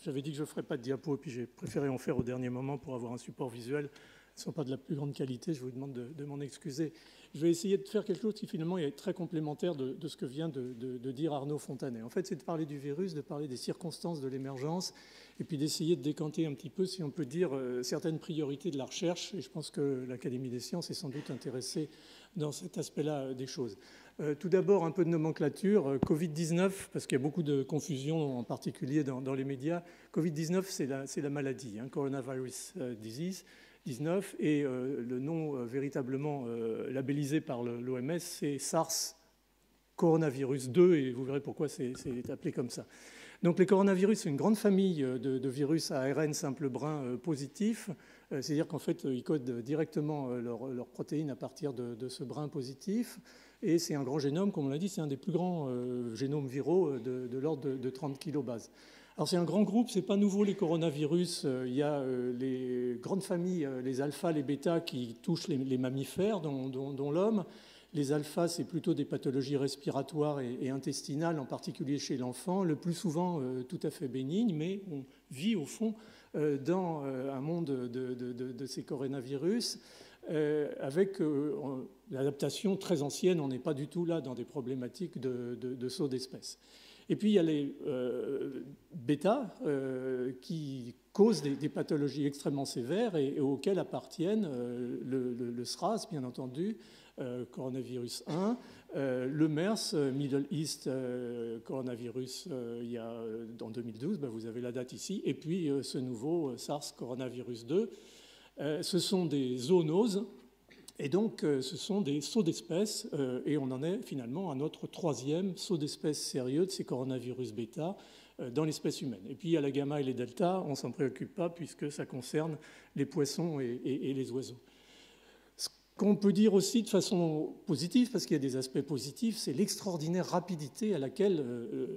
J'avais dit que je ne ferais pas de diapos, et puis j'ai préféré en faire au dernier moment pour avoir un support visuel. Elles ne sont pas de la plus grande qualité, je vous demande de m'en excuser. Je vais essayer de faire quelque chose qui finalement est très complémentaire de ce que vient de dire Arnaud Fontanet. En fait, c'est de parler du virus, de parler des circonstances de l'émergence, et puis d'essayer de décanter un petit peu, si on peut dire, certaines priorités de la recherche. Et je pense que l'Académie des sciences est sans doute intéressée dans cet aspect-là des choses. Tout d'abord, un peu de nomenclature. Covid-19, parce qu'il y a beaucoup de confusion, en particulier dans les médias. Covid-19, c'est la maladie, Coronavirus Disease 19, et le nom véritablement labellisé par l'OMS, c'est SARS coronavirus 2, et vous verrez pourquoi c'est appelé comme ça. Donc les coronavirus, c'est une grande famille de virus à ARN simple brun positif, c'est-à-dire qu'en fait, ils codent directement leurs protéines à partir de ce brin positif, et c'est un grand génome, comme on l'a dit, c'est un des plus grands génomes viraux de l'ordre de 30 kilobases. Alors c'est un grand groupe, c'est pas nouveau les coronavirus, il y a les grandes familles, les alphas, les bêtas qui touchent les mammifères, dont l'homme. Les alphas, c'est plutôt des pathologies respiratoires et intestinales, en particulier chez l'enfant, le plus souvent tout à fait bénignes, mais on vit au fond dans un monde de ces coronavirus, avec l'adaptation très ancienne, on n'est pas du tout là dans des problématiques de saut d'espèces. Et puis il y a les bêta qui causent des pathologies extrêmement sévères et auxquelles appartiennent le SRAS, bien entendu, coronavirus 1, le MERS, Middle East coronavirus, il y a en 2012, vous avez la date ici, et puis ce nouveau SARS coronavirus 2. Ce sont des zoonoses. Et donc, ce sont des sauts d'espèces, et on en est finalement à notre troisième saut d'espèces sérieux de ces coronavirus bêta dans l'espèce humaine. Et puis, il y a la gamma et les delta, on ne s'en préoccupe pas puisque ça concerne les poissons et les oiseaux. qu'on peut dire aussi de façon positive, parce qu'il y a des aspects positifs, c'est l'extraordinaire rapidité à laquelle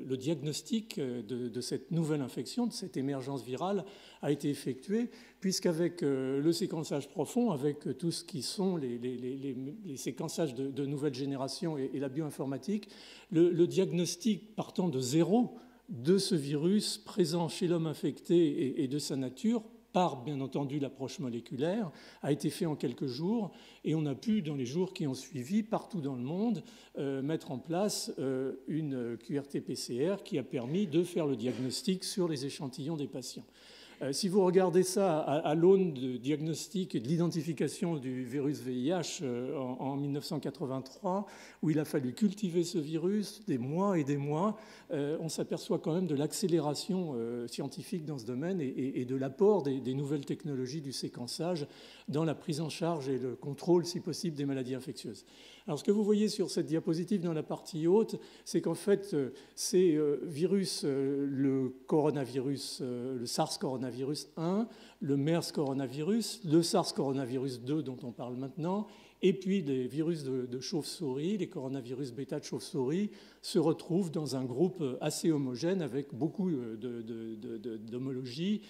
le diagnostic de cette nouvelle infection, de cette émergence virale, a été effectué, puisqu'avec le séquençage profond, avec tout ce qui sont les séquençages de nouvelle génération et la bioinformatique, le diagnostic partant de zéro de ce virus présent chez l'homme infecté et de sa nature, par, bien entendu, l'approche moléculaire, a été fait en quelques jours, et on a pu, dans les jours qui ont suivi, partout dans le monde, mettre en place une QRT-PCR qui a permis de faire le diagnostic sur les échantillons des patients. Si vous regardez ça à l'aune de diagnostic et de l'identification du virus VIH en 1983, où il a fallu cultiver ce virus des mois et des mois, on s'aperçoit quand même de l'accélération scientifique dans ce domaine et de l'apport des nouvelles technologies du séquençage dans la prise en charge et le contrôle, si possible, des maladies infectieuses. Alors, ce que vous voyez sur cette diapositive dans la partie haute, c'est qu'en fait, ces virus, le coronavirus, le SARS coronavirus 1, le MERS coronavirus, le SARS coronavirus 2 dont on parle maintenant, et puis les virus de chauve-souris, les coronavirus bêta de chauve-souris, se retrouvent dans un groupe assez homogène avec beaucoup d'homologie,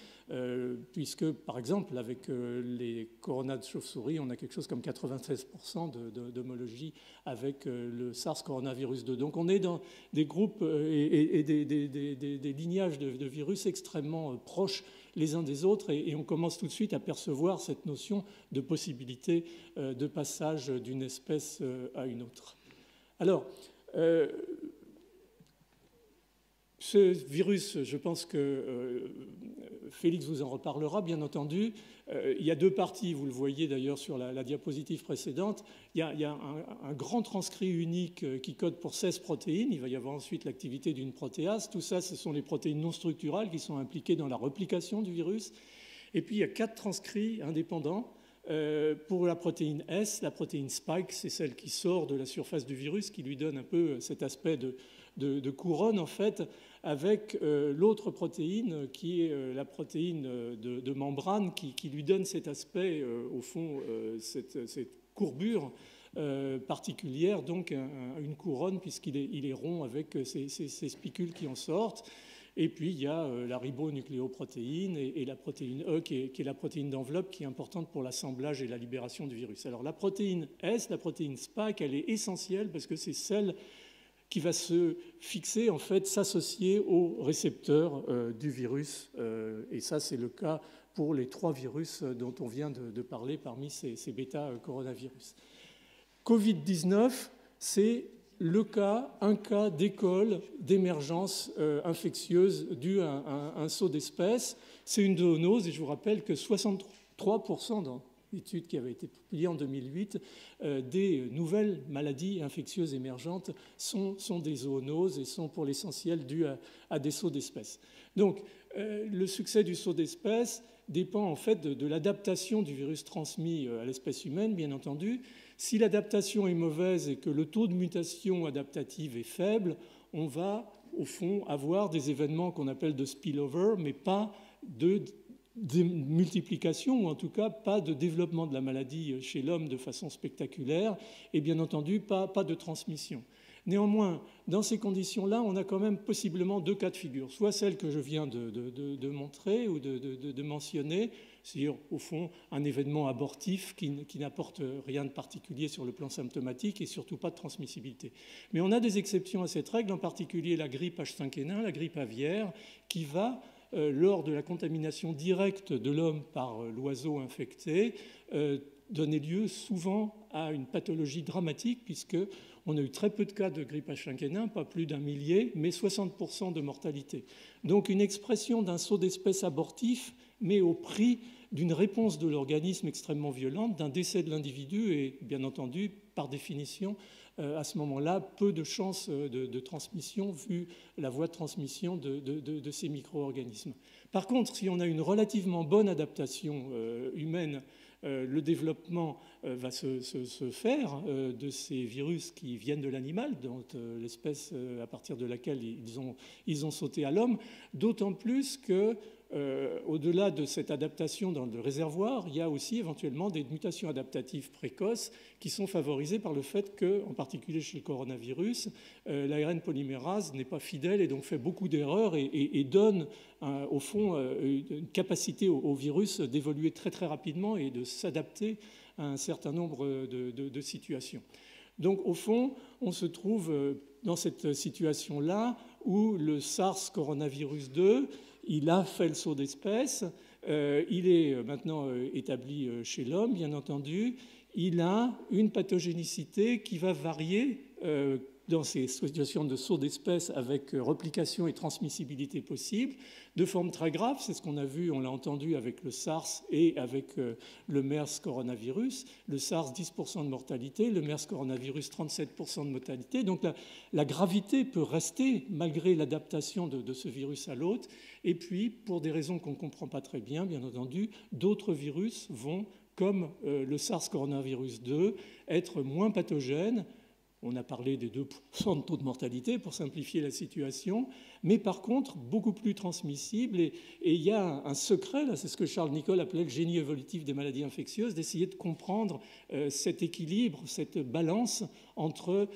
puisque, par exemple, avec les coronas de chauve-souris, on a quelque chose comme 93% d'homologie avec le SARS coronavirus 2. Donc on est dans des groupes et des lignages de virus extrêmement proches les uns des autres, et on commence tout de suite à percevoir cette notion de possibilité de passage d'une espèce à une autre. Alors, ce virus, je pense que Félix vous en reparlera, bien entendu. Il y a deux parties, vous le voyez d'ailleurs sur la diapositive précédente. Il y a un grand transcrit unique qui code pour 16 protéines. Il va y avoir ensuite l'activité d'une protéase. Tout ça, ce sont les protéines non structurales qui sont impliquées dans la replication du virus. Et puis, il y a 4 transcrits indépendants. Pour la protéine S, la protéine spike, c'est celle qui sort de la surface du virus, qui lui donne un peu cet aspect de couronne, en fait, avec l'autre protéine qui est la protéine de membrane qui lui donne cet aspect, au fond, cette courbure particulière, donc une couronne puisqu'il est rond avec ces spicules qui en sortent. Et puis il y a la ribonucléoprotéine et la protéine E qui est la protéine d'enveloppe qui est importante pour l'assemblage et la libération du virus. Alors la protéine S, la protéine Spike, elle est essentielle parce que c'est celle qui va se fixer, en fait, s'associer au récepteur du virus. Et ça, c'est le cas pour les 3 virus dont on vient de parler parmi ces bêta-coronavirus. Covid-19, c'est un cas d'école d'émergence infectieuse due à un saut d'espèce. C'est une zoonose, et je vous rappelle que 63% dans l'étude qui avait été publiée en 2008, des nouvelles maladies infectieuses émergentes sont des zoonoses et sont pour l'essentiel dues à des sauts d'espèces. Donc, le succès du saut d'espèce dépend en fait de l'adaptation du virus transmis à l'espèce humaine, bien entendu. Si l'adaptation est mauvaise et que le taux de mutation adaptative est faible, on va, au fond, avoir des événements qu'on appelle de spillover, mais pas de multiplication, ou en tout cas pas de développement de la maladie chez l'homme de façon spectaculaire, et bien entendu pas de transmission. Néanmoins, dans ces conditions-là, on a quand même possiblement 2 cas de figure, soit celle que je viens de montrer ou de mentionner, c'est-à-dire au fond un événement abortif qui n'apporte rien de particulier sur le plan symptomatique et surtout pas de transmissibilité. Mais on a des exceptions à cette règle, en particulier la grippe H5N1, la grippe aviaire, qui va lors de la contamination directe de l'homme par l'oiseau infecté, donner lieu souvent à une pathologie dramatique, puisqu'on a eu très peu de cas de grippe H5N1, pas plus d'1 millier, mais 60% de mortalité. Donc une expression d'un saut d'espèce abortif, mais au prix d'une réponse de l'organisme extrêmement violente, d'un décès de l'individu et, bien entendu, par définition, à ce moment-là, peu de chances de transmission vu la voie de transmission de ces micro-organismes. Par contre, si on a une relativement bonne adaptation humaine, le développement va se faire de ces virus qui viennent de l'animal, dont l'espèce à partir de laquelle ils ont sauté à l'homme, d'autant plus que au-delà de cette adaptation dans le réservoir, il y a aussi éventuellement des mutations adaptatives précoces qui sont favorisées par le fait que, en particulier chez le coronavirus, l'ARN polymérase n'est pas fidèle et donc fait beaucoup d'erreurs et donne, au fond, une capacité au virus d'évoluer très très rapidement et de s'adapter à un certain nombre de situations. Donc, au fond, on se trouve dans cette situation-là où le SARS coronavirus 2, il a fait le saut d'espèce, il est maintenant établi chez l'homme, bien entendu. Il a une pathogénicité qui va varier dans ces situations de saut d'espèce avec replication et transmissibilité possible, de forme très grave. C'est ce qu'on a vu, on l'a entendu avec le SARS et avec le MERS coronavirus. Le SARS, 10% de mortalité, le MERS coronavirus, 37% de mortalité. Donc la gravité peut rester malgré l'adaptation de ce virus à l'autre. Et puis, pour des raisons qu'on ne comprend pas très bien, bien entendu, d'autres virus vont, comme le SARS coronavirus 2, être moins pathogènes. On a parlé des 2% de taux de mortalité pour simplifier la situation, mais par contre beaucoup plus transmissible. Et il y a un secret, là, c'est ce que Charles Nicholl appelait le génie évolutif des maladies infectieuses, d'essayer de comprendre cet équilibre, cette balance entre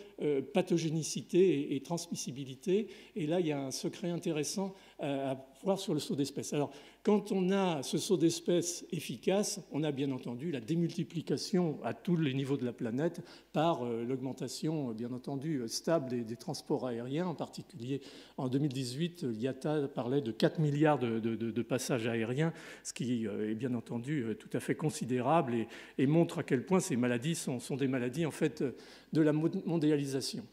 pathogénicité et transmissibilité. Et là, il y a un secret intéressant à voir sur le saut d'espèce. Alors, quand on a ce saut d'espèce efficace, on a bien entendu la démultiplication à tous les niveaux de la planète par l'augmentation, bien entendu, stable des transports aériens. En particulier, en 2018, l'IATA parlait de 4 milliards de passages aériens, ce qui est bien entendu tout à fait considérable et montre à quel point ces maladies sont des maladies, en fait, de la mondialisation.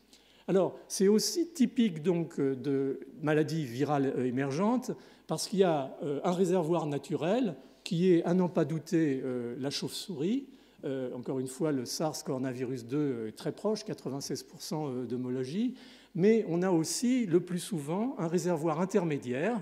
Alors, c'est aussi typique donc de maladies virales émergentes parce qu'il y a un réservoir naturel qui est, à n'en pas douter, la chauve-souris. Encore une fois, le SARS coronavirus 2 est très proche, 96% d'homologie. Mais on a aussi, le plus souvent, un réservoir intermédiaire,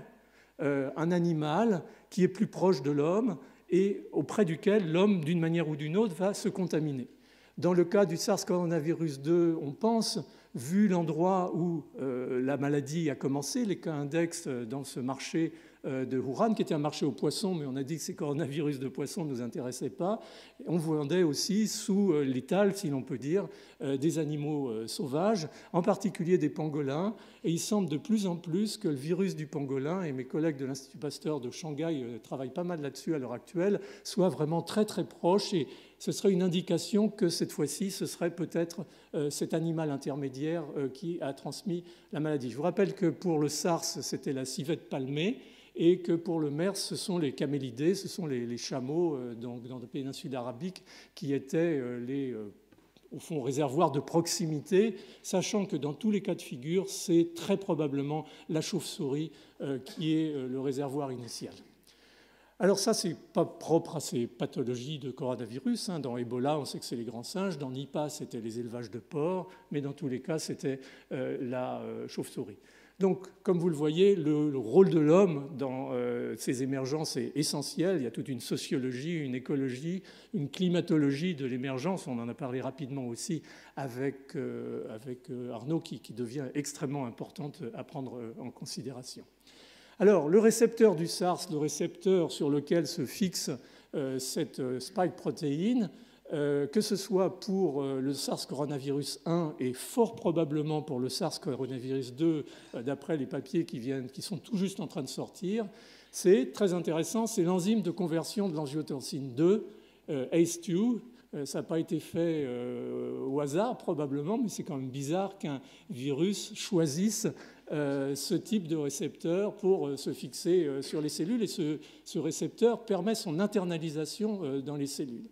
un animal qui est plus proche de l'homme et auprès duquel l'homme, d'une manière ou d'une autre, va se contaminer. Dans le cas du SARS coronavirus 2, on pense, vu l'endroit où la maladie a commencé, les cas index dans ce marché de Wuhan, qui était un marché aux poissons, mais on a dit que ces coronavirus de poissons ne nous intéressaient pas. On vendait aussi sous l'étal, si l'on peut dire, des animaux sauvages, en particulier des pangolins. Et il semble de plus en plus que le virus du pangolin, et mes collègues de l'Institut Pasteur de Shanghai travaillent pas mal là-dessus à l'heure actuelle, soit vraiment très très proche. Et ce serait une indication que cette fois-ci, ce serait peut-être cet animal intermédiaire qui a transmis la maladie. Je vous rappelle que pour le SARS, c'était la civette palmée, et que pour le MERS, ce sont les camélidés, ce sont les chameaux dans la péninsule arabique qui étaient au fond, réservoirs de proximité, sachant que dans tous les cas de figure, c'est très probablement la chauve-souris qui est le réservoir initial. Alors ça, c'est pas propre à ces pathologies de coronavirus. Dans Ebola, on sait que c'est les grands singes. Dans Nipah, c'était les élevages de porcs. Mais dans tous les cas, c'était la chauve-souris. Donc, comme vous le voyez, le rôle de l'homme dans ces émergences est essentiel. Il y a toute une sociologie, une écologie, une climatologie de l'émergence. On en a parlé rapidement aussi avec Arnaud, qui devient extrêmement importante à prendre en considération. Alors, le récepteur du SARS, le récepteur sur lequel se fixe cette spike protéine, que ce soit pour le SARS coronavirus 1 et fort probablement pour le SARS coronavirus 2, d'après les papiers qui sont tout juste en train de sortir, c'est très intéressant, c'est l'enzyme de conversion de l'angiotensine 2, ACE2. Ça n'a pas été fait au hasard probablement, mais c'est quand même bizarre qu'un virus choisisse ce type de récepteur pour se fixer sur les cellules, et ce récepteur permet son internalisation dans les cellules.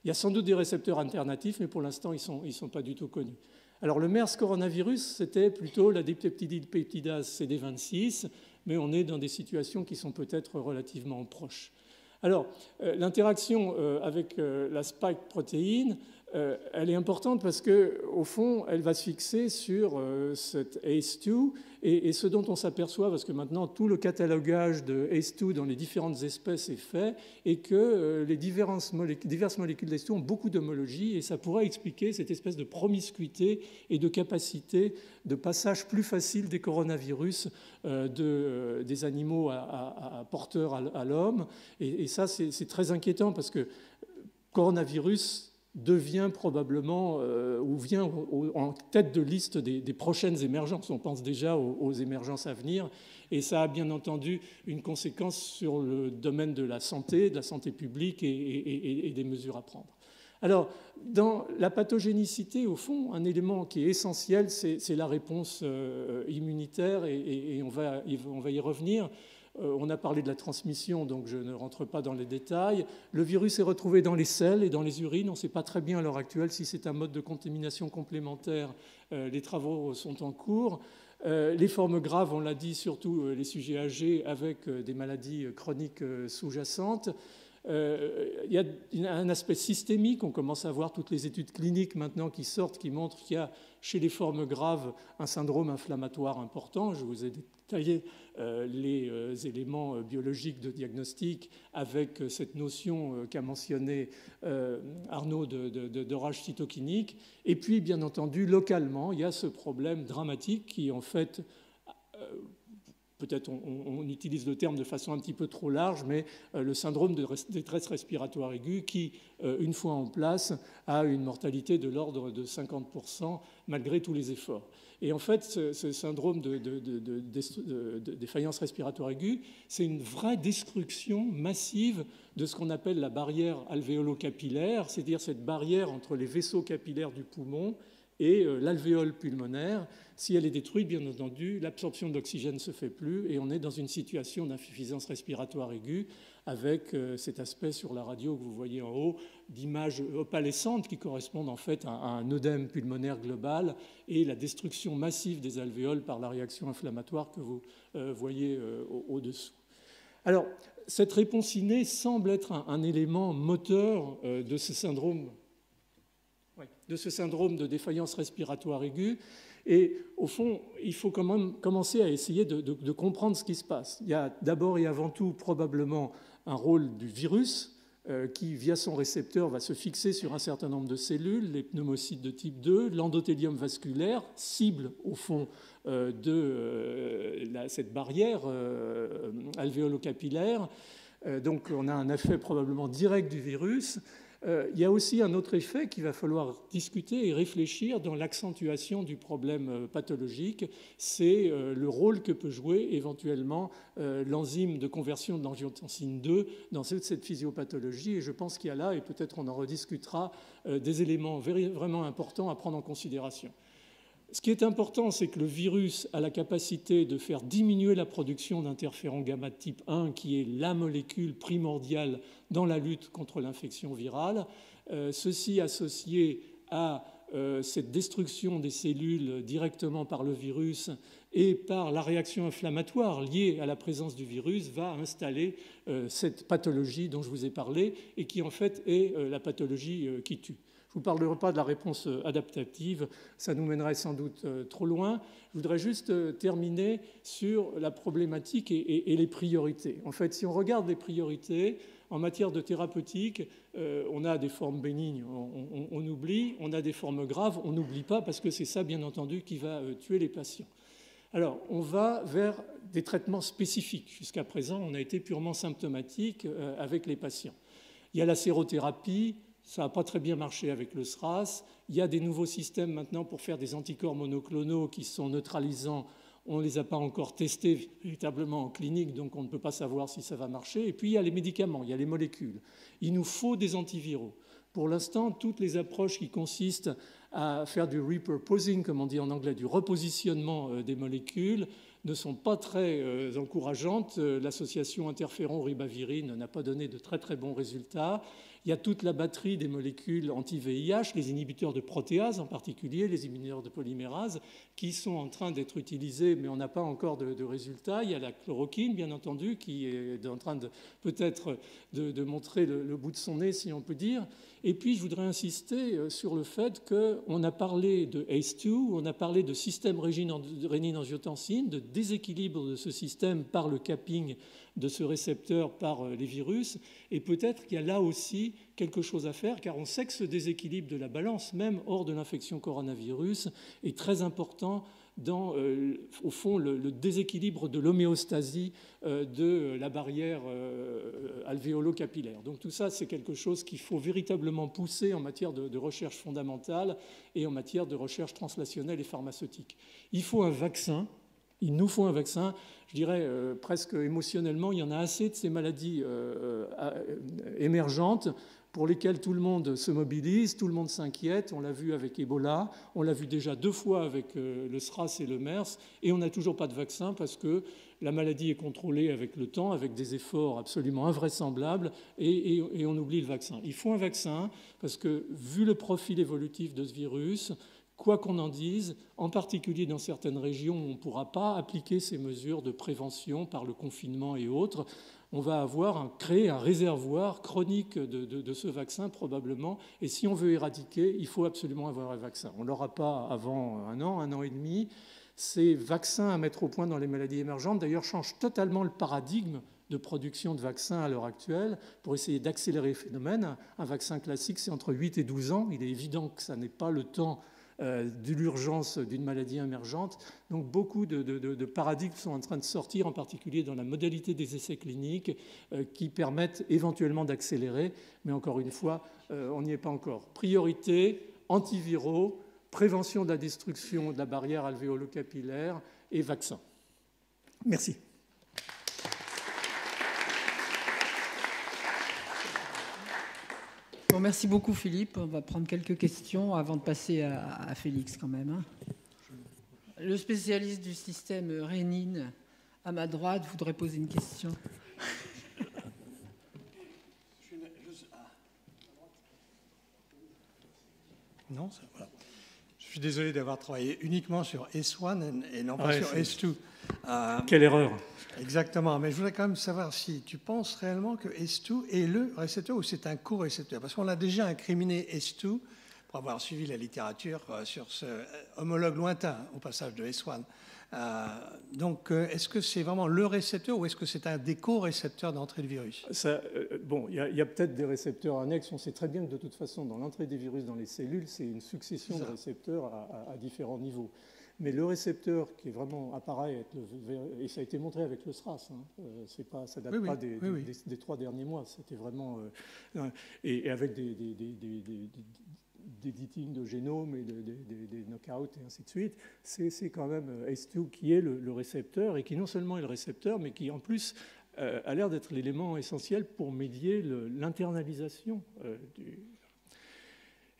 Il y a sans doute des récepteurs alternatifs, mais pour l'instant, ils ne sont pas du tout connus. Alors, le MERS coronavirus, c'était plutôt la dipeptidide peptidase CD26, mais on est dans des situations qui sont peut-être relativement proches. Alors, l'interaction avec la spike protéine elle est importante parce qu'au fond, elle va se fixer sur cette ACE2 et ce dont on s'aperçoit, parce que maintenant tout le catalogage de ACE2 dans les différentes espèces est fait et que les diverses molécules d'ACE2 ont beaucoup d'homologie et ça pourrait expliquer cette espèce de promiscuité et de capacité de passage plus facile des coronavirus des animaux porteurs à l'homme. Et ça, c'est très inquiétant parce que coronavirus devient probablement ou vient en tête de liste des prochaines émergences. On pense déjà aux émergences à venir et ça a bien entendu une conséquence sur le domaine de la santé publique et des mesures à prendre. Alors, dans la pathogénicité, au fond, un élément qui est essentiel, c'est la réponse immunitaire et on va y revenir. On a parlé de la transmission, donc je ne rentre pas dans les détails. Le virus est retrouvé dans les selles et dans les urines. On ne sait pas très bien à l'heure actuelle si c'est un mode de contamination complémentaire. Les travaux sont en cours. Les formes graves, on l'a dit, surtout les sujets âgés avec des maladies chroniques sous-jacentes. Il y a un aspect systémique. On commence à voir toutes les études cliniques maintenant qui sortent, qui montrent qu'il y a chez les formes graves un syndrome inflammatoire important. Je vous ai détaillé les éléments biologiques de diagnostic avec cette notion qu'a mentionnée Arnaud de rage cytokinique. Et puis, bien entendu, localement, il y a ce problème dramatique qui, en fait, peut-être on utilise le terme de façon un petit peu trop large, mais le syndrome de détresse respiratoire aiguë qui, une fois en place, a une mortalité de l'ordre de 50% malgré tous les efforts. Et en fait, ce syndrome de défaillance respiratoire aiguë, c'est une vraie destruction massive de ce qu'on appelle la barrière alvéolo-capillaire, c'est-à-dire cette barrière entre les vaisseaux capillaires du poumon et l'alvéole pulmonaire. Si elle est détruite, bien entendu, l'absorption d'oxygène ne se fait plus et on est dans une situation d'insuffisance respiratoire aiguë avec cet aspect sur la radio que vous voyez en haut d'images opalescentes qui correspondent en fait à un œdème pulmonaire global et la destruction massive des alvéoles par la réaction inflammatoire que vous voyez au-dessous. Alors, cette réponse innée semble être un élément moteur de ce syndrome de défaillance respiratoire aiguë. Et au fond, il faut quand même commencer à essayer de comprendre ce qui se passe. Il y a d'abord et avant tout probablement un rôle du virus qui, via son récepteur, va se fixer sur un certain nombre de cellules, les pneumocytes de type 2, l'endothélium vasculaire, cible au fond cette barrière alvéolo-capillaire. Donc on a un effet probablement direct du virus. Il y a aussi un autre effet qu'il va falloir discuter et réfléchir dans l'accentuation du problème pathologique, c'est le rôle que peut jouer éventuellement l'enzyme de conversion de l'angiotensine 2 dans cette physiopathologie. Et je pense qu'il y a là, et peut-être on en rediscutera, des éléments vraiment importants à prendre en considération. Ce qui est important, c'est que le virus a la capacité de faire diminuer la production d'interféron gamma type 1, qui est la molécule primordiale dans la lutte contre l'infection virale. Ceci associé à cette destruction des cellules directement par le virus et par la réaction inflammatoire liée à la présence du virus va installer cette pathologie dont je vous ai parlé et qui en fait est la pathologie qui tue. Je ne vous parlerai pas de la réponse adaptative, ça nous mènerait sans doute trop loin. Je voudrais juste terminer sur la problématique et les priorités. En fait, si on regarde les priorités, en matière de thérapeutique, on a des formes bénignes, on oublie, on a des formes graves, on n'oublie pas, parce que c'est ça, bien entendu, qui va tuer les patients. Alors, on va vers des traitements spécifiques. Jusqu'à présent, on a été purement symptomatique avec les patients. Il y a la sérothérapie. Ça n'a pas très bien marché avec le SRAS. Il y a des nouveaux systèmes maintenant pour faire des anticorps monoclonaux qui sont neutralisants. On ne les a pas encore testés véritablement en clinique, donc on ne peut pas savoir si ça va marcher. Et puis il y a les médicaments, il y a les molécules. Il nous faut des antiviraux. Pour l'instant, toutes les approches qui consistent à faire du repurposing, comme on dit en anglais, du repositionnement des molécules, ne sont pas très encourageantes. L'association interféron-ribavirine n'a pas donné de très très bons résultats. Il y a toute la batterie des molécules anti-VIH, les inhibiteurs de protéases en particulier, les inhibiteurs de polymérase, qui sont en train d'être utilisés, mais on n'a pas encore de résultats. Il y a la chloroquine, bien entendu, qui est en train peut-être de montrer le bout de son nez, si on peut dire. Et puis, je voudrais insister sur le fait qu'on a parlé de ACE2, on a parlé de système rénine-angiotensine, de déséquilibre de ce système par le capping de ce récepteur par les virus. Et peut-être qu'il y a là aussi quelque chose à faire, car on sait que ce déséquilibre de la balance, même hors de l'infection coronavirus, est très important dans, au fond, le déséquilibre de l'homéostasie de la barrière alvéolo-capillaire. Donc tout ça, c'est quelque chose qu'il faut véritablement pousser en matière de recherche fondamentale et en matière de recherche translationnelle et pharmaceutique. Il faut un vaccin. Il nous faut un vaccin. Je dirais presque émotionnellement, il y en a assez de ces maladies émergentes pour lesquelles tout le monde se mobilise, tout le monde s'inquiète. On l'a vu avec Ebola, on l'a vu déjà 2 fois avec le SRAS et le MERS, et on n'a toujours pas de vaccin parce que la maladie est contrôlée avec le temps, avec des efforts absolument invraisemblables, et on oublie le vaccin. Il faut un vaccin parce que, vu le profil évolutif de ce virus, quoi qu'on en dise, en particulier dans certaines régions où on ne pourra pas appliquer ces mesures de prévention par le confinement et autres, on va créer un réservoir chronique de ce vaccin probablement. Et si on veut éradiquer, il faut absolument avoir un vaccin. On ne l'aura pas avant un an et demi. Ces vaccins à mettre au point dans les maladies émergentes, d'ailleurs, changent totalement le paradigme de production de vaccins à l'heure actuelle pour essayer d'accélérer le phénomène. Un vaccin classique, c'est entre 8 et 12 ans. Il est évident que ça n'est pas le temps de l'urgence d'une maladie émergente. Donc beaucoup de paradigmes sont en train de sortir, en particulier dans la modalité des essais cliniques, qui permettent éventuellement d'accélérer. Mais encore une fois, on n'y est pas encore. Priorité, antiviraux, prévention de la destruction de la barrière alvéolo-capillaire et vaccin. Merci. Bon, merci beaucoup Philippe. On va prendre quelques questions avant de passer à Félix quand même. Le spécialiste du système rénine à ma droite voudrait poser une question. Non, voilà. Je suis désolé d'avoir travaillé uniquement sur S1 et non pas sur S2. Quelle erreur! Exactement, mais je voudrais quand même savoir si tu penses réellement que S2 est le récepteur ou c'est un co-récepteur. Parce qu'on a déjà incriminé S2 pour avoir suivi la littérature sur ce homologue lointain au passage de S1. Donc, est-ce que c'est vraiment le récepteur ou est-ce que c'est un des co-récepteurs d'entrée de virus? Bon, il y a peut-être des récepteurs annexes. On sait très bien que de toute façon, dans l'entrée des virus dans les cellules, c'est une succession de récepteurs à différents niveaux. Mais le récepteur qui est vraiment apparaît, et ça a été montré avec le SRAS, ça date pas des 3 derniers mois, c'était vraiment... et avec des editing de génome et des knockouts et ainsi de suite, c'est quand même ACE2 qui est le récepteur, et qui non seulement est le récepteur, mais qui en plus a l'air d'être l'élément essentiel pour médier l'internalisation du...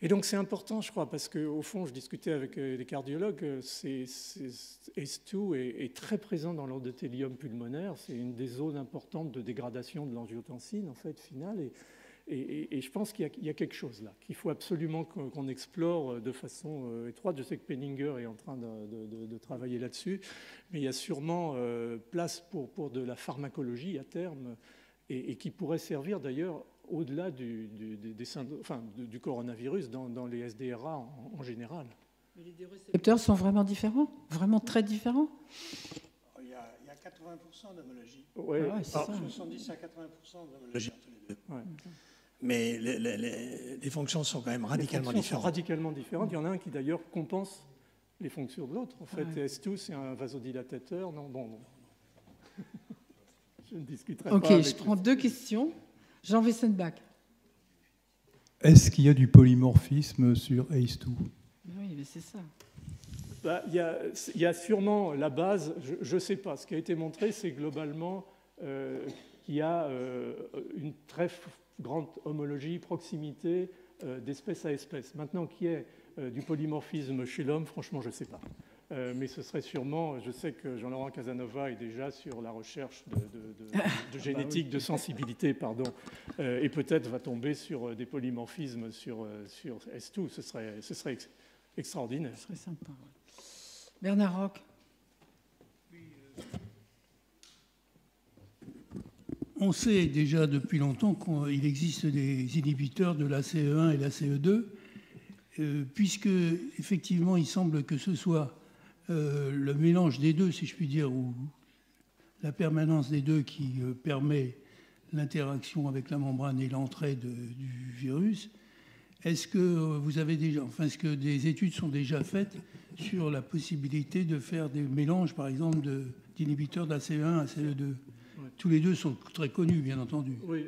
Et donc c'est important, je crois, parce qu'au fond, je discutais avec des cardiologues, ACE2 est très présent dans l'endothélium pulmonaire, c'est une des zones importantes de dégradation de l'angiotensine, en fait, finale, et je pense qu'il y a quelque chose là, qu'il faut absolument qu'on explore de façon étroite. Je sais que Penninger est en train de travailler là-dessus, mais il y a sûrement place pour de la pharmacologie à terme, et qui pourrait servir d'ailleurs au-delà du coronavirus dans les SDRA en général. Mais les deux récepteurs sont vraiment différents, vraiment très différents. Il y a 80% d'homologie. Ouais. Ah ouais, c'est ça. 70 à 80% d'homologie entre les deux. Ouais. Mais les fonctions sont quand même radicalement différentes. différentes. Radicalement différentes. Il y en a un qui d'ailleurs compense les fonctions de l'autre. En fait, S2, c'est un vasodilatateur. Non, bon. Je ne discuterai pas. Ok, je prends 2 questions. Jean Wessenbach. Est-ce qu'il y a du polymorphisme sur ACE2? Oui, mais c'est ça. Il y a sûrement la base, je ne sais pas. Ce qui a été montré, c'est globalement qu'il y a une très grande homologie, proximité d'espèce à espèce. Maintenant, qu'il y ait du polymorphisme chez l'homme, franchement, je ne sais pas. Mais ce serait sûrement, je sais que Jean-Laurent Casanova est déjà sur la recherche de génétique, de sensibilité, pardon, et peut-être va tomber sur des polymorphismes sur S2. Ce serait extraordinaire. Ce serait sympa. Ouais. Bernard Roch. On sait déjà depuis longtemps qu'il existe des inhibiteurs de la CE1 et la CE2, puisque effectivement il semble que ce soit le mélange des deux, si je puis dire, ou la permanence des deux qui permet l'interaction avec la membrane et l'entrée du virus. Est-ce que vous avez déjà, enfin, est-ce que des études sont déjà faites sur la possibilité de faire des mélanges, par exemple, d'inhibiteurs d'ACE1 à CE2? Tous les deux sont très connus, bien entendu. Oui,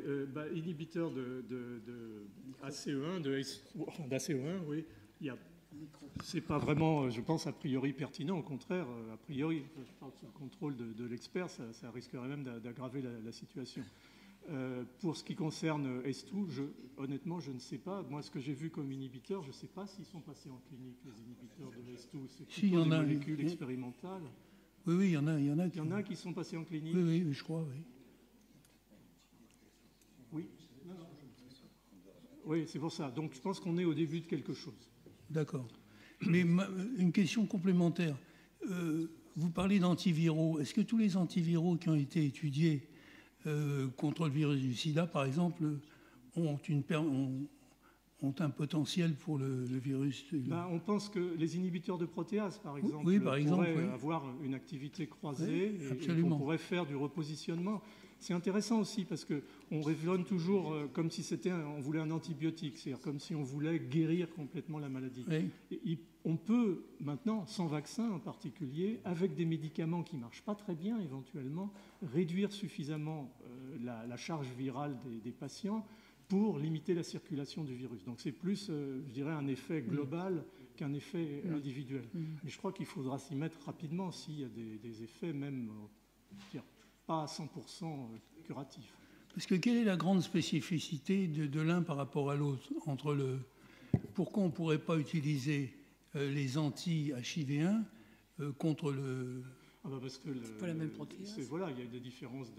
inhibiteur d'ACE1, d'ACE1, oui. C'est pas vraiment, je pense, a priori pertinent. Au contraire, a priori, je parle sous le contrôle de l'expert, ça risquerait même d'aggraver la situation. Pour ce qui concerne S2, honnêtement, je ne sais pas. Moi, ce que j'ai vu comme inhibiteur, je ne sais pas s'ils sont passés en clinique, les inhibiteurs de S2. C'est plutôt des molécules expérimentales. Oui, il y en a. Il y en a qui sont passés en clinique. Oui, je crois, oui. Oui. Oui, c'est pour ça. Donc, je pense qu'on est au début de quelque chose. D'accord. Mais une question complémentaire. Vous parlez d'antiviraux. Est-ce que tous les antiviraux qui ont été étudiés contre le virus du sida, par exemple, ont un potentiel pour le virus? On pense que les inhibiteurs de protéases, par exemple, pourraient avoir une activité croisée, et on pourrait faire du repositionnement. C'est intéressant aussi parce qu'on raisonne toujours comme si on voulait un antibiotique, c'est-à-dire comme si on voulait guérir complètement la maladie. Oui. Et on peut maintenant, sans vaccin en particulier, avec des médicaments qui ne marchent pas très bien éventuellement, réduire suffisamment la charge virale des patients pour limiter la circulation du virus. Donc c'est plus, je dirais, un effet global qu'un effet individuel. Mais je crois qu'il faudra s'y mettre rapidement s'il y a des effets même pas à 100% curatifs. Parce que quelle est la grande spécificité de l'un par rapport à l'autre pourquoi on ne pourrait pas utiliser les anti-HIV1 contre le... parce que pas la même protéase. Voilà, il y a des différences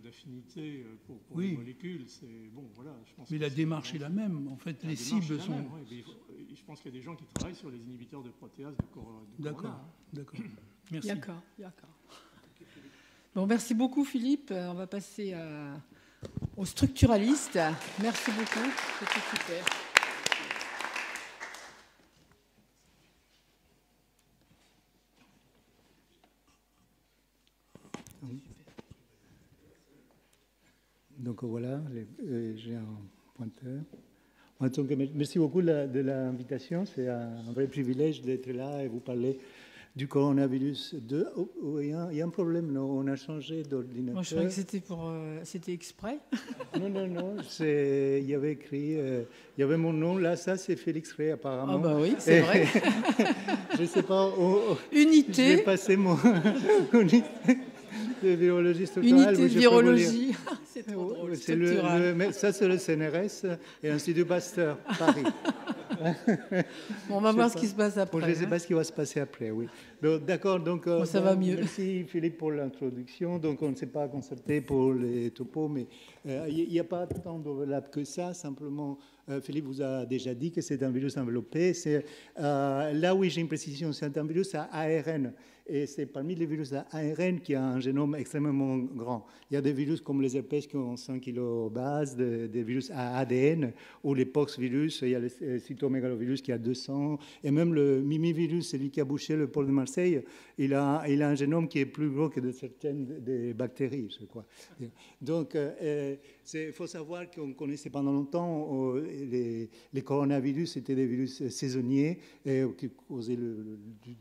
d'affinité pour les molécules. Je pense mais la démarche est la même. En fait, les cibles sont... Je pense qu'il y a des gens qui travaillent sur les inhibiteurs de protéase de Corona. D'accord. Merci. D'accord. Bon, merci beaucoup, Philippe. On va passer aux structuralistes. Merci beaucoup. C'était super. Donc voilà, j'ai un pointeur. Donc, merci beaucoup de l'invitation. C'est un vrai privilège d'être là et vous parler du coronavirus 2. Il y a un problème, non? On a changé d'ordinateur. Moi, je croyais que c'était exprès. Non. Il y avait écrit, il y avait mon nom. Là, ça, c'est Félix Ray, apparemment. Ah bah oui, c'est vrai. Je ne sais pas. Unité. Je vais passer mon... de virologie structurale. Unité de virologie. C'est trop drôle. Ça, c'est le CNRS et l'Institut Pasteur, Paris. On va voir ce qui se passe après. Je ne sais pas ce qui va se passer après, oui. D'accord, donc ça va mieux. Merci Philippe pour l'introduction. Donc on ne s'est pas concerté pour les topos, mais il n'y a pas tant d'overlap que ça. Simplement, Philippe vous a déjà dit que c'est un virus enveloppé. Là où j'ai une précision, c'est un virus à ARN. Et c'est parmi les virus à ARN qui a un génome extrêmement grand. Il y a des virus comme les herpès qui ont 100 kilobases, des virus à ADN, ou les poxvirus, il y a le cytomégalovirus qui a 200, et même le mimivirus, celui qui a bouché le pôle de Marseille, il a un génome qui est plus gros que de certaines des bactéries, je crois. Donc, il faut savoir qu'on connaissait pendant longtemps les coronavirus, c'était des virus saisonniers qui causaient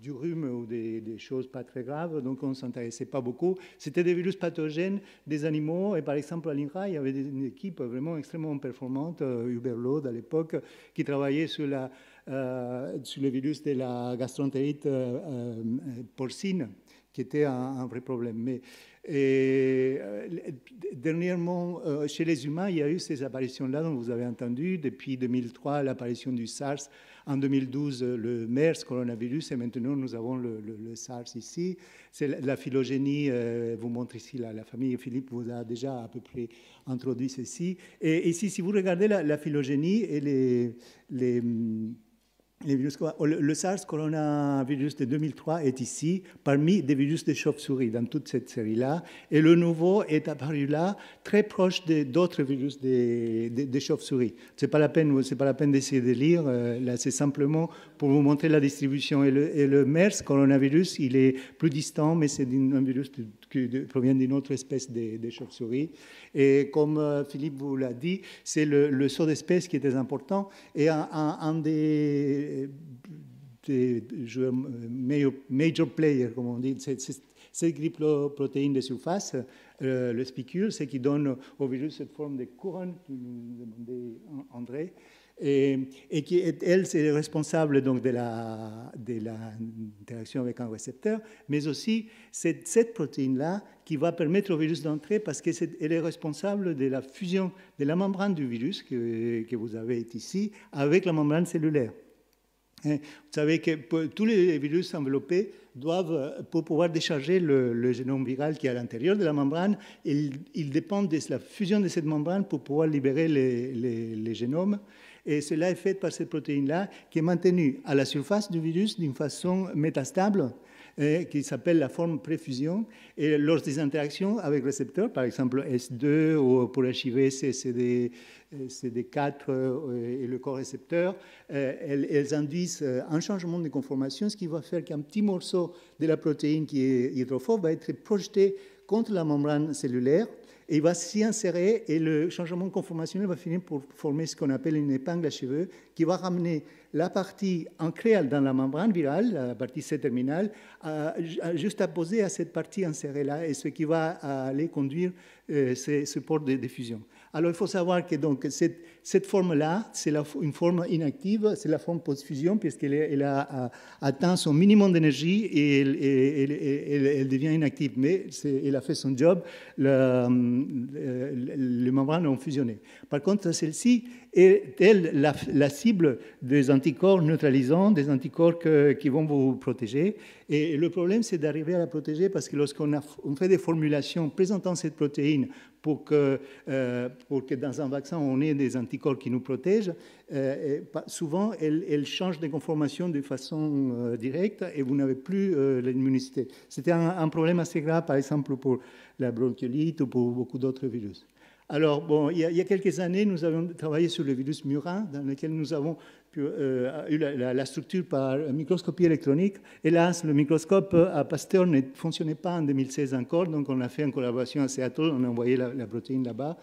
du rhume ou des choses pas très graves, donc on ne s'intéressait pas beaucoup. C'était des virus pathogènes des animaux, et par exemple à l'INRA, il y avait une équipe vraiment extrêmement performante, Huberlode à l'époque, qui travaillait sur le virus de la gastroentérite porcine, qui était un vrai problème. Mais dernièrement, chez les humains, il y a eu ces apparitions-là dont vous avez entendu. Depuis 2003, l'apparition du SARS. En 2012, le MERS, coronavirus, et maintenant nous avons le SARS ici. C'est la phylogénie, vous montre ici la famille. Philippe vous a déjà à peu près introduit ceci. Et ici, si vous regardez la phylogénie et les virus, le SARS coronavirus de 2003 est ici, parmi des virus de chauve-souris, dans toute cette série-là. Et le nouveau est apparu là, très proche d'autres virus de chauve-souris. Ce n'est pas la peine d'essayer de lire. Là, c'est simplement pour vous montrer la distribution. Et le MERS coronavirus, il est plus distant, mais c'est un virus qui provient d'une autre espèce de chauve-souris. Et comme Philippe vous l'a dit, c'est le saut d'espèce qui est très important. Et un des joueurs major players, comme on dit, c'est glycoprotéine de surface, le spicule, c'est qui donne au virus cette forme de couronne que nous demandait André. Et qui, elle, c'est responsable donc de l'interaction avec un récepteur, mais aussi cette protéine-là qui va permettre au virus d'entrer parce qu'elle est responsable de la fusion de la membrane du virus que vous avez ici avec la membrane cellulaire. Vous savez que tous les virus enveloppés doivent, pour pouvoir décharger le génome viral qui est à l'intérieur de la membrane, ils dépendent de la fusion de cette membrane pour pouvoir libérer les génomes. Et cela est fait par cette protéine-là qui est maintenue à la surface du virus d'une façon métastable, qui s'appelle la forme préfusion. Et lors des interactions avec récepteurs, par exemple S2 ou pour HIV CD4 et le corps récepteur, elles induisent un changement de conformation, ce qui va faire qu'un petit morceau de la protéine qui est hydrophobe va être projeté contre la membrane cellulaire. Et il va s'y insérer et le changement conformationnel va finir pour former ce qu'on appelle une épingle à cheveux qui va ramener la partie ancrée dans la membrane virale, la partie C-terminale, juste apposée à cette partie insérée-là, et ce qui va aller conduire ce port de diffusion. Alors il faut savoir que donc, cette forme-là, c'est une forme inactive, c'est la forme post-fusion, puisqu'elle a atteint son minimum d'énergie et elle devient inactive. Mais elle a fait son job, les membranes ont fusionné. Par contre, celle-ci est la cible des anticorps neutralisants, des anticorps qui vont vous protéger. Et le problème, c'est d'arriver à la protéger parce que lorsqu'on fait des formulations présentant cette protéine pour que dans un vaccin, on ait des anticorps qui nous protègent, souvent, elles changent de conformation de façon directe et vous n'avez plus l'immunité. C'était un problème assez grave, par exemple, pour la bronchiolite ou pour beaucoup d'autres virus. Alors, bon, il y a quelques années, nous avons travaillé sur le virus murin, dans lequel nous avons eu la structure par microscopie électronique. Hélas, le microscope à Pasteur ne fonctionnait pas en 2016 encore, donc on l'a fait en collaboration à Seattle, on a envoyé la protéine là-bas.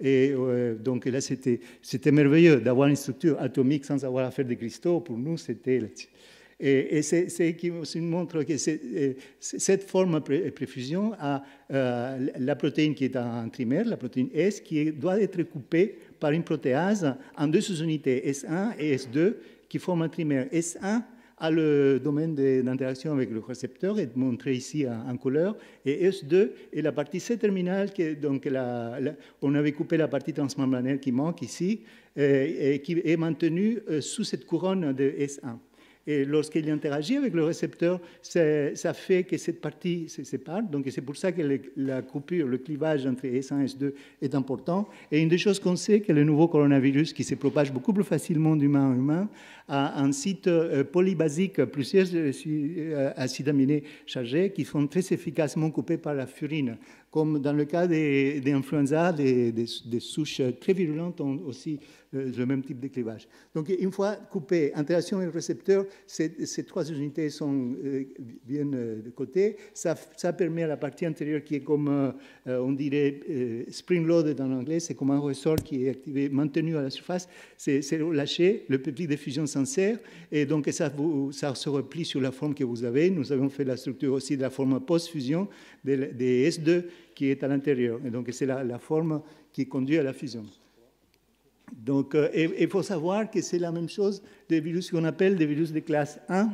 Et donc là, c'était merveilleux d'avoir une structure atomique sans avoir à faire des cristaux. Pour nous, c'était... Et c'est qui montre que cette forme préfusion a la protéine qui est un trimère, la protéine S, qui doit être coupée par une protéase en deux sous-unités, S1 et S2, qui forment un trimère. S1 a le domaine d'interaction avec le récepteur, est montré ici en couleur, et S2 est la partie C-terminale, donc on avait coupé la partie transmembranaire qui manque ici, et qui est maintenue sous cette couronne de S1. Et lorsqu'il interagit avec le récepteur, ça fait que cette partie se sépare. Donc c'est pour ça que la coupure, le clivage entre S1 et S2 est important. Et une des choses qu'on sait, que le nouveau coronavirus, qui se propage beaucoup plus facilement d'humain en humain, a un site polybasique, plusieurs acides aminés chargés, qui sont très efficacement coupés par la furine. Comme dans le cas des influenza, des souches très virulentes ont aussi le même type de clivage. Donc, une fois coupé, interaction avec le récepteur, ces trois unités viennent de côté. Ça permet à la partie antérieure qui est comme, on dirait, spring-loaded en anglais, c'est comme un ressort qui est activé, maintenu à la surface. C'est relâché, le peptide de fusion s'insère, et donc ça se replie sur la forme que vous avez. Nous avons fait la structure aussi de la forme post-fusion des S2 qui est à l'intérieur. Et donc, c'est la forme qui conduit à la fusion. Donc, il faut savoir que c'est la même chose des virus qu'on appelle des virus de classe 1,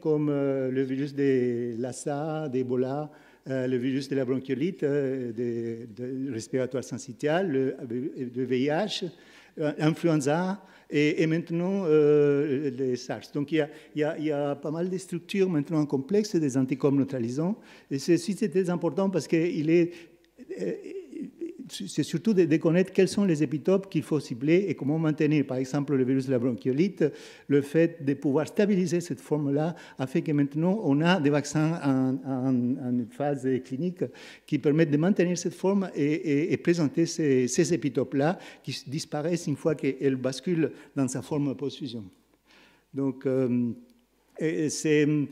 comme le virus de Lassa, d'Ebola, le virus de la bronchiolite, de respiratoire syncytial, le VIH, l'influenza et maintenant les SARS. Donc il y a pas mal de structures maintenant complexes des anticorps neutralisants. Et ceci, c'est très important parce qu'il est... c'est surtout de connaître quels sont les épitopes qu'il faut cibler et comment maintenir. Par exemple, le virus de la bronchiolite, le fait de pouvoir stabiliser cette forme-là a fait que maintenant, on a des vaccins en phase clinique qui permettent de maintenir cette forme et présenter ces épitopes-là qui disparaissent une fois qu'elles basculent dans sa forme post-fusion. Donc, il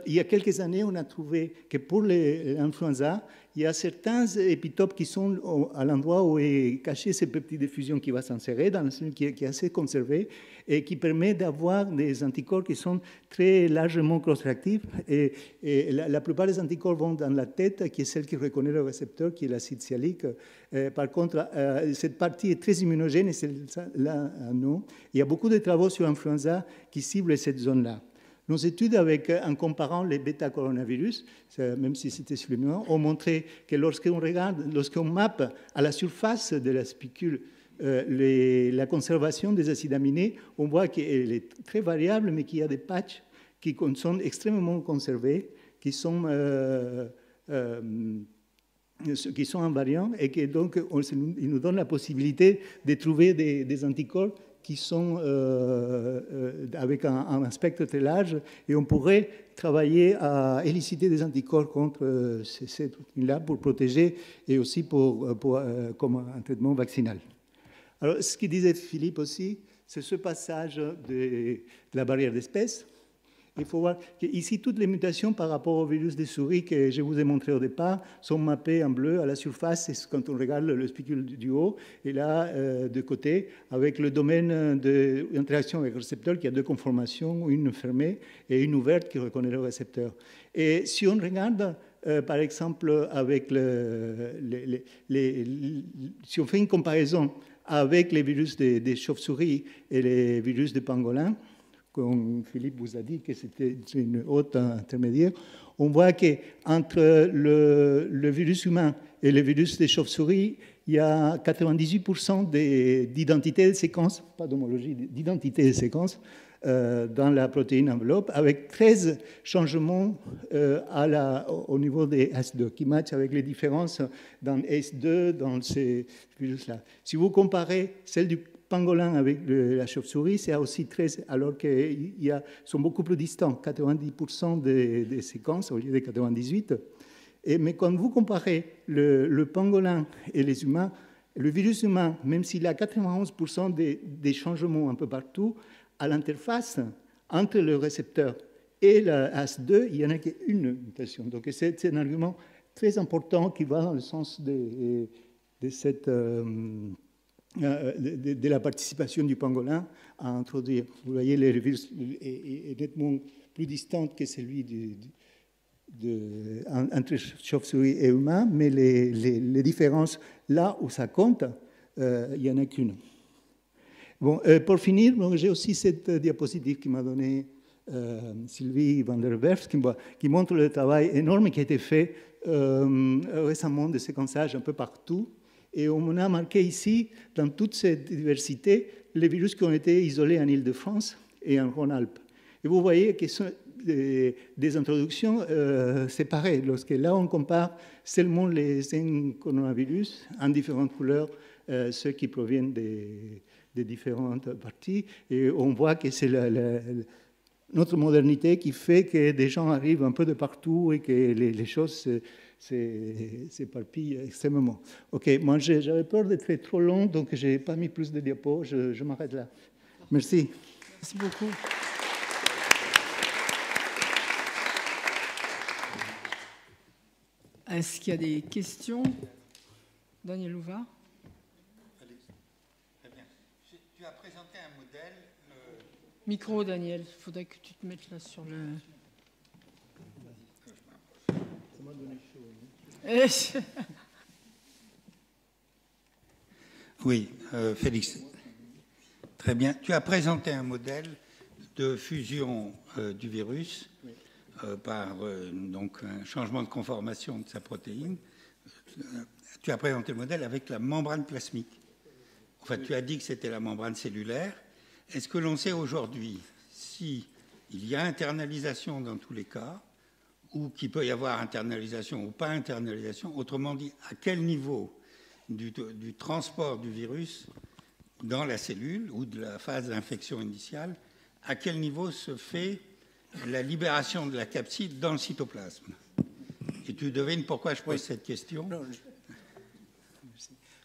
y a quelques années, on a trouvé que pour l'influenza, il y a certains épitopes qui sont à l'endroit où est caché ce peptide de fusion qui va s'insérer dans la cellule qui est assez conservé et qui permet d'avoir des anticorps qui sont très largement cross-réactifs. Et la plupart des anticorps vont dans la tête, qui est celle qui reconnaît le récepteur, qui est l'acide sialique. Par contre, cette partie est très immunogène et celle-là, non. Il y a beaucoup de travaux sur l'influenza qui ciblent cette zone-là. Nos études, en comparant les bêta-coronavirus, même si c'était sur le moment, ont montré que lorsqu'on mappe à la surface de la spicule la conservation des acides aminés, on voit qu'elle est très variable, mais qu'il y a des patchs qui sont extrêmement conservés, qui sont invariants et qui donc ils nous donnent la possibilité de trouver des anticorps qui sont avec un spectre très large, et on pourrait travailler à éliciter des anticorps contre ces protéines-là pour protéger et aussi comme un traitement vaccinal. Alors, ce que disait Philippe aussi, c'est ce passage de la barrière d'espèces. Il faut voir qu'ici, toutes les mutations par rapport au virus des souris que je vous ai montré au départ sont mappées en bleu à la surface quand on regarde le spicule du haut, et là, de côté, avec le domaine d'interaction avec le récepteur qui a deux conformations, une fermée et une ouverte qui reconnaît le récepteur. Et si on regarde, par exemple, avec si on fait une comparaison avec les virus des chauves-souris et les virus des pangolins, comme Philippe vous a dit que c'était une haute intermédiaire, on voit qu'entre le virus humain et le virus des chauves-souris, il y a 98% d'identité de séquence, pas d'homologie, d'identité de séquence dans la protéine enveloppe, avec 13 changements au niveau des S2 qui matchent avec les différences dans S2 dans ces virus-là. Si vous comparez celle du pangolin avec la chauve-souris, c'est aussi 13, alors qu'ils sont beaucoup plus distants, 90% des séquences au lieu de 98. Mais quand vous comparez le pangolin et les humains, le virus humain, même s'il a 91% des changements un peu partout, à l'interface entre le récepteur et la AS2, il n'y en a qu'une mutation. Donc c'est un argument très important qui va dans le sens de la participation du pangolin à introduire. Vous voyez, le virus est nettement plus distant que celui entre chauve-souris et humain, mais les différences, là où ça compte, il n'y en a qu'une. Bon, pour finir, j'ai aussi cette diapositive qui m'a donné Sylvie van der Werf, qui montre le travail énorme qui a été fait récemment de séquençage un peu partout. Et on a marqué ici, dans toute cette diversité, les virus qui ont été isolés en Île-de-France et en Rhône-Alpes. Et vous voyez que ce sont des introductions séparées. Lorsque là, on compare seulement les 5 coronavirus en différentes couleurs, ceux qui proviennent des différentes parties. Et on voit que c'est notre modernité qui fait que des gens arrivent un peu de partout et que les choses s'éparpillent extrêmement. OK, moi j'avais peur d'être trop long, donc je n'ai pas mis plus de diapos, je m'arrête là. Merci. Merci beaucoup. Est-ce qu'il y a des questions? Daniel Louva. Tu as présenté un modèle... Micro, Daniel. Il faudrait que tu te mettes là sur le... Ça m'a donné chaud. Oui, Félix. Très bien. Tu as présenté un modèle de fusion du virus par donc un changement de conformation de sa protéine. Tu as présenté le modèle avec la membrane plasmique. Enfin, tu as dit que c'était la membrane cellulaire. Est-ce que l'on sait aujourd'hui s'il y a internalisation dans tous les cas, ou qu'il peut y avoir internalisation ou pas internalisation? Autrement dit, à quel niveau du transport du virus dans la cellule ou de la phase d'infection initiale, à quel niveau se fait la libération de la capside dans le cytoplasme? Et tu devines pourquoi je pose cette question?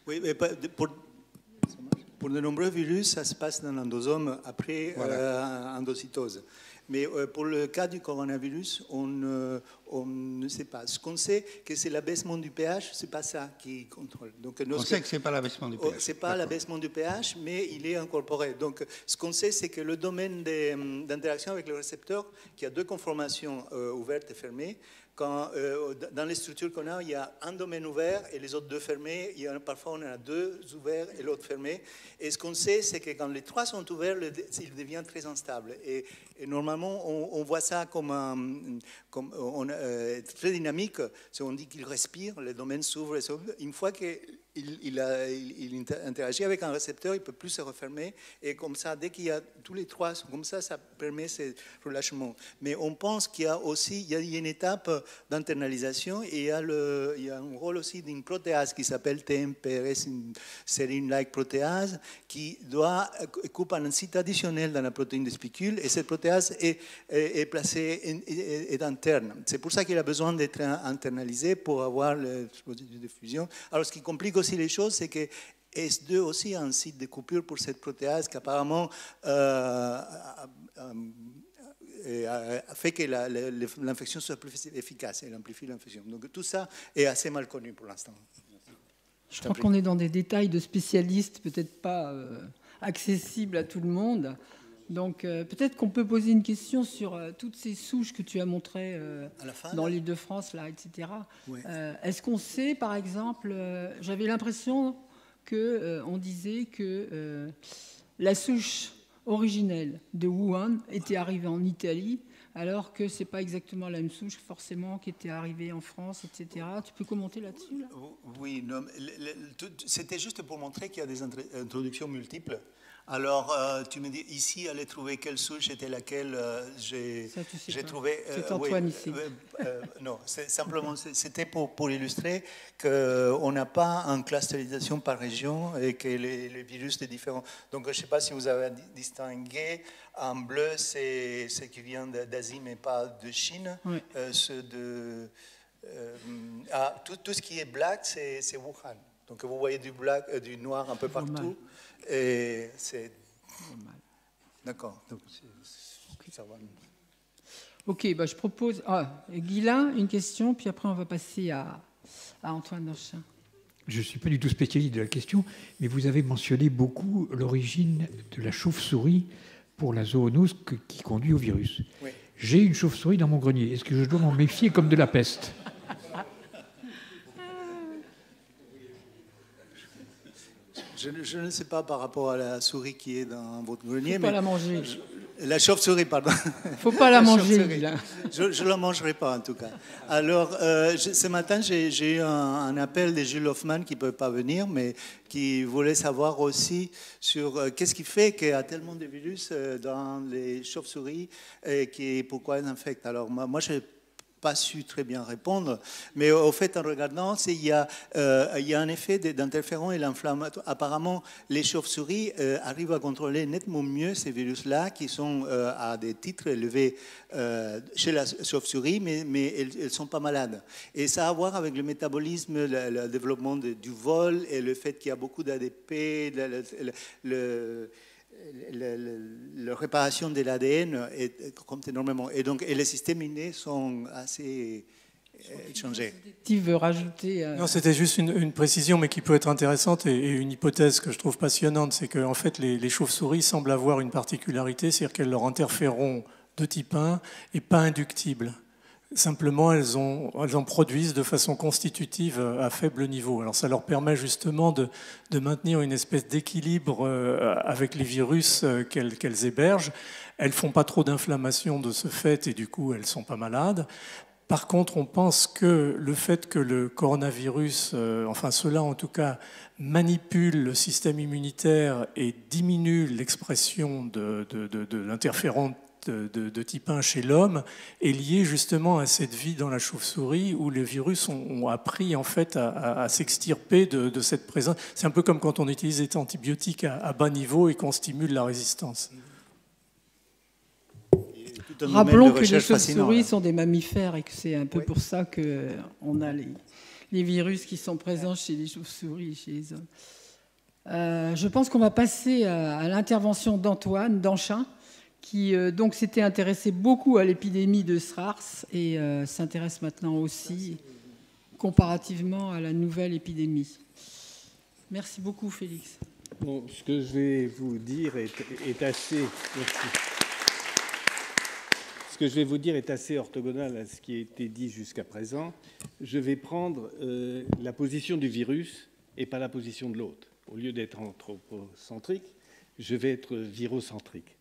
Oui, mais pour de nombreux virus, ça se passe dans l'endosome après endocytose. Mais pour le cas du coronavirus, on ne sait pas. Ce qu'on sait, que c'est l'abaissement du pH, c'est pas ça qui contrôle. Donc, on sait que c'est pas l'abaissement du pH. C'est pas l'abaissement du pH, mais il est incorporé. Donc, ce qu'on sait, c'est que le domaine d'interaction avec le récepteur, qui a deux conformations ouvertes et fermées, quand, dans les structures qu'on a, il y a un domaine ouvert et les autres deux fermés. Parfois, on en a deux ouverts et l'autre fermé. Et ce qu'on sait, c'est que quand les trois sont ouverts, il devient très instable. Et normalement, on voit ça comme très dynamique. On dit qu'il respire, les domaines s'ouvrent et s'ouvrent. Une fois qu'il interagit avec un récepteur, il ne peut plus se refermer. Et comme ça, dès qu'il y a tous les trois, comme ça permet ce relâchement. Mais on pense qu'il y a aussi une étape d'internalisation et il y a un rôle aussi d'une protéase qui s'appelle TMPRS, une serine-like protéase, qui coupe un site additionnel dans la protéine des spicules. Et cette protéase est placée, est interne. C'est pour ça qu'il a besoin d'être internalisé pour avoir le processus de fusion. Alors, ce qui complique aussi les choses, c'est que S2 aussi a un site de coupure pour cette protéase qui apparemment fait que l'infection soit plus efficace, elle amplifie l'infection. Donc tout ça est assez mal connu pour l'instant. Je crois qu'on est dans des détails de spécialistes, peut-être pas accessibles à tout le monde. Donc peut-être qu'on peut poser une question sur toutes ces souches que tu as montrées dans l'Île-de-France, là, etc. Ouais. Est-ce qu'on sait, par exemple, j'avais l'impression qu'on disait que la souche originelle de Wuhan était arrivée en Italie, alors que ce n'est pas exactement la même souche forcément qui était arrivée en France, etc. Tu peux commenter là-dessus là? Oui, c'était juste pour montrer qu'il y a des introductions multiples. Alors, tu me dis, ici, aller trouver quelle souche était laquelle j'ai trouvé. C'est Antoine ici. Non, simplement, c'était pour illustrer qu'on n'a pas une clusterisation par région et que les virus sont différents. Donc, je ne sais pas si vous avez distingué. En bleu, c'est ce qui vient d'Asie, mais pas de Chine. Oui. Tout ce qui est black, c'est Wuhan. Donc, vous voyez du noir un peu partout. Et c'est d'accord. Ok, bah je propose. Guylain, une question, puis après on va passer à Antoine Dorchin. Je ne suis pas du tout spécialiste de la question, mais vous avez mentionné beaucoup l'origine de la chauve-souris pour la zoonose qui conduit au virus. Oui. J'ai une chauve-souris dans mon grenier. Est-ce que je dois m'en méfier comme de la peste ? Je ne sais pas par rapport à la souris qui est dans votre grenier. Il ne faut pas la manger. La chauve-souris, pardon. Il ne faut pas la manger. Là. Je ne la mangerai pas, en tout cas. Alors, ce matin, j'ai eu un appel de Jules Hoffman qui ne peut pas venir, mais qui voulait savoir aussi sur qu'est-ce qui fait qu'il y a tellement de virus dans les chauves-souris et pourquoi elles infectent. Alors, moi je n'ai pas su très bien répondre, mais au fait, en regardant, il y a un effet d'interféron et l'inflammation. Apparemment, les chauves-souris arrivent à contrôler nettement mieux ces virus-là, qui sont à des titres élevés chez la chauve-souris, mais elles ne sont pas malades. Et ça a à voir avec le métabolisme, le développement du vol et le fait qu'il y a beaucoup d'ADP, la réparation de l'ADN compte énormément. Et donc, les systèmes innés sont assez changés. Tu veux rajouter Non, c'était juste une précision, mais qui peut être intéressante et une hypothèse que je trouve passionnante, c'est qu'en fait, les chauves-souris semblent avoir une particularité, c'est-à-dire que leur interféron de type 1 n'est pas inductible. Simplement, elles en produisent de façon constitutive à faible niveau. Alors ça leur permet justement de maintenir une espèce d'équilibre avec les virus qu'elles hébergent. Elles font pas trop d'inflammation de ce fait et du coup elles sont pas malades. Par contre, on pense que le fait que le coronavirus, enfin cela en tout cas, manipule le système immunitaire et diminue l'expression de l'interféron de type 1 chez l'homme est lié justement à cette vie dans la chauve-souris où les virus ont appris en fait à s'extirper de cette présence. C'est un peu comme quand on utilise des antibiotiques à bas niveau et qu'on stimule la résistance. Rappelons que les chauves-souris sont des mammifères et que c'est un peu pour ça qu'on a les virus qui sont présents chez les chauves-souris et chez les hommes. Je pense qu'on va passer à l'intervention d'Antoine Danchin, qui donc s'était intéressé beaucoup à l'épidémie de SRAS et s'intéresse maintenant aussi comparativement à la nouvelle épidémie. Merci beaucoup, Félix. Bon, ce que je vais vous dire est assez... Merci. Ce que je vais vous dire est assez orthogonal à ce qui a été dit jusqu'à présent. Je vais prendre la position du virus et pas la position de l'autre. Au lieu d'être anthropocentrique, je vais être virocentrique.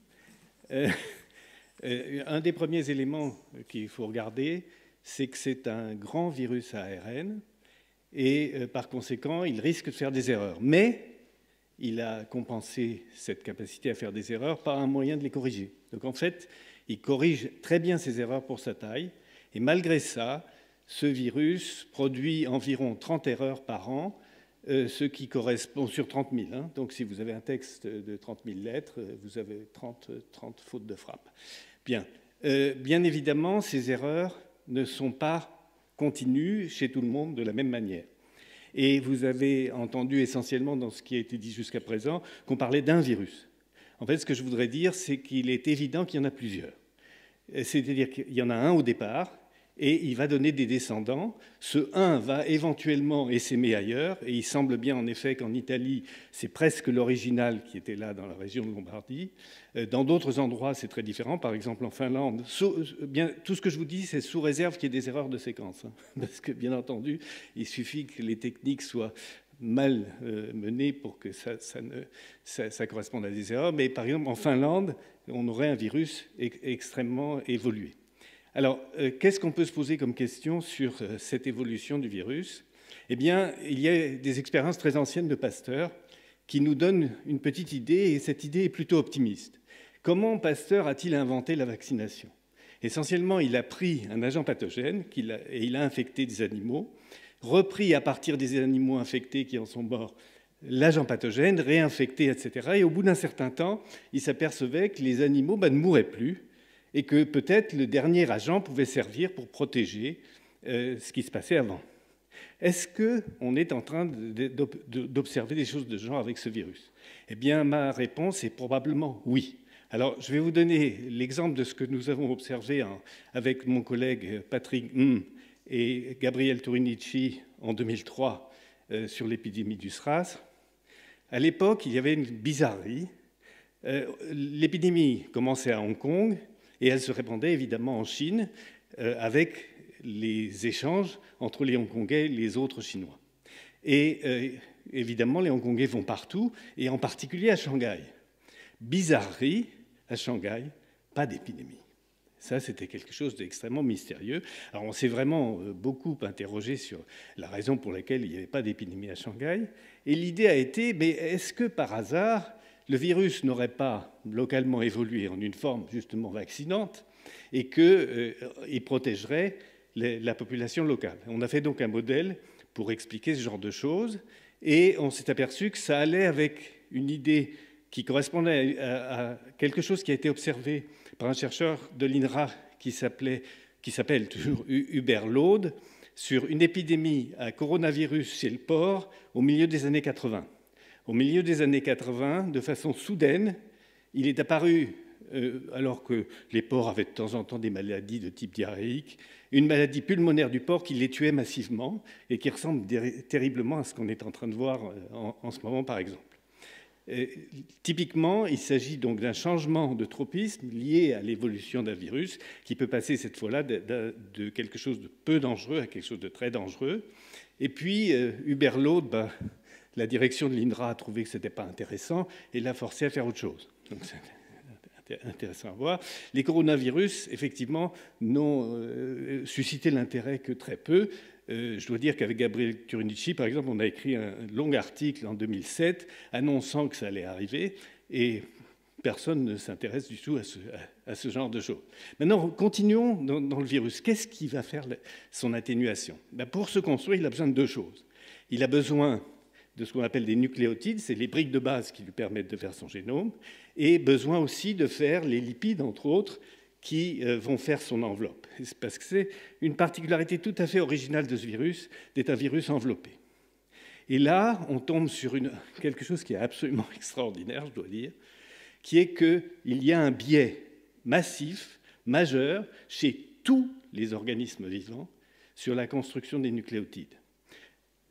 Un des premiers éléments qu'il faut regarder, c'est que c'est un grand virus à ARN et par conséquent, il risque de faire des erreurs. Mais il a compensé cette capacité à faire des erreurs par un moyen de les corriger. Donc en fait, il corrige très bien ses erreurs pour sa taille. Et malgré ça, ce virus produit environ 30 erreurs par an, ce qui correspond sur 30 000. Hein. Donc si vous avez un texte de 30 000 lettres, vous avez 30 fautes de frappe. Bien. Bien évidemment, ces erreurs ne sont pas continues chez tout le monde de la même manière. Et vous avez entendu essentiellement dans ce qui a été dit jusqu'à présent qu'on parlait d'un virus. En fait, ce que je voudrais dire, c'est qu'il est évident qu'il y en a plusieurs. C'est-à-dire qu'il y en a un au départ, et il va donner des descendants. Ce 1 va éventuellement essaimer ailleurs, et il semble bien en effet qu'en Italie, c'est presque l'original qui était là dans la région de Lombardie. Dans d'autres endroits, c'est très différent. Par exemple, en Finlande, tout ce que je vous dis, c'est sous réserve qu'il y ait des erreurs de séquence. Hein, parce que, bien entendu, il suffit que les techniques soient mal menées pour que ça corresponde à des erreurs. Mais par exemple, en Finlande, on aurait un virus extrêmement évolué. Alors, qu'est-ce qu'on peut se poser comme question sur cette évolution du virus? Eh bien, il y a des expériences très anciennes de Pasteur qui nous donnent une petite idée, et cette idée est plutôt optimiste. Comment Pasteur a-t-il inventé la vaccination? Essentiellement, il a pris un agent pathogène et il a infecté des animaux, repris à partir des animaux infectés qui en sont morts l'agent pathogène, réinfecté, etc. Et au bout d'un certain temps, il s'apercevait que les animaux ne mouraient plus et que peut-être le dernier agent pouvait servir pour protéger ce qui se passait avant. Est-ce qu'on est en train d'observer des choses de ce genre avec ce virus? Eh bien, ma réponse est probablement oui. Alors, je vais vous donner l'exemple de ce que nous avons observé avec mon collègue Patrick et Gabriel Turinici en 2003 sur l'épidémie du SRAS. À l'époque, il y avait une bizarrerie. L'épidémie commençait à Hong Kong et elle se répandait évidemment en Chine avec les échanges entre les Hongkongais et les autres Chinois. Et évidemment, les Hongkongais vont partout, et en particulier à Shanghai. Bizarrerie, à Shanghai, pas d'épidémie. Ça, c'était quelque chose d'extrêmement mystérieux. Alors, on s'est vraiment beaucoup interrogé sur la raison pour laquelle il n'y avait pas d'épidémie à Shanghai. Et l'idée a été, mais est-ce que par hasard, le virus n'aurait pas localement évolué en une forme justement vaccinante et qu'il protégerait la population locale? On a fait donc un modèle pour expliquer ce genre de choses, et on s'est aperçu que ça allait avec une idée qui correspondait à quelque chose qui a été observé par un chercheur de l'INRA qui s'appelle toujours Hubert Laude, sur une épidémie à coronavirus chez le porc au milieu des années 80. Au milieu des années 80, de façon soudaine, il est apparu, alors que les porcs avaient de temps en temps des maladies de type diarrhéique, une maladie pulmonaire du porc qui les tuait massivement et qui ressemble terriblement à ce qu'on est en train de voir en ce moment, par exemple. Typiquement, il s'agit donc d'un changement de tropisme lié à l'évolution d'un virus qui peut passer cette fois-là de quelque chose de peu dangereux à quelque chose de très dangereux. Et puis, Huberlot, la direction de l'INRA a trouvé que ce n'était pas intéressant et l'a forcé à faire autre chose. Donc, c'est intéressant à voir. Les coronavirus, effectivement, n'ont suscité l'intérêt que très peu. Je dois dire qu'avec Gabriel Turnici, par exemple, on a écrit un long article en 2007 annonçant que ça allait arriver et personne ne s'intéresse du tout à ce genre de choses. Maintenant, continuons dans le virus. Qu'est-ce qui va faire son atténuation? Pour se construire, il a besoin de deux choses. Il a besoin de ce qu'on appelle des nucléotides, c'est les briques de base qui lui permettent de faire son génome, et besoin aussi de faire les lipides, entre autres, qui vont faire son enveloppe. Parce que c'est une particularité tout à fait originale de ce virus, d'être un virus enveloppé. Et là, on tombe sur quelque chose qui est absolument extraordinaire, je dois dire, qui est qu'il y a un biais massif, majeur, chez tous les organismes vivants sur la construction des nucléotides.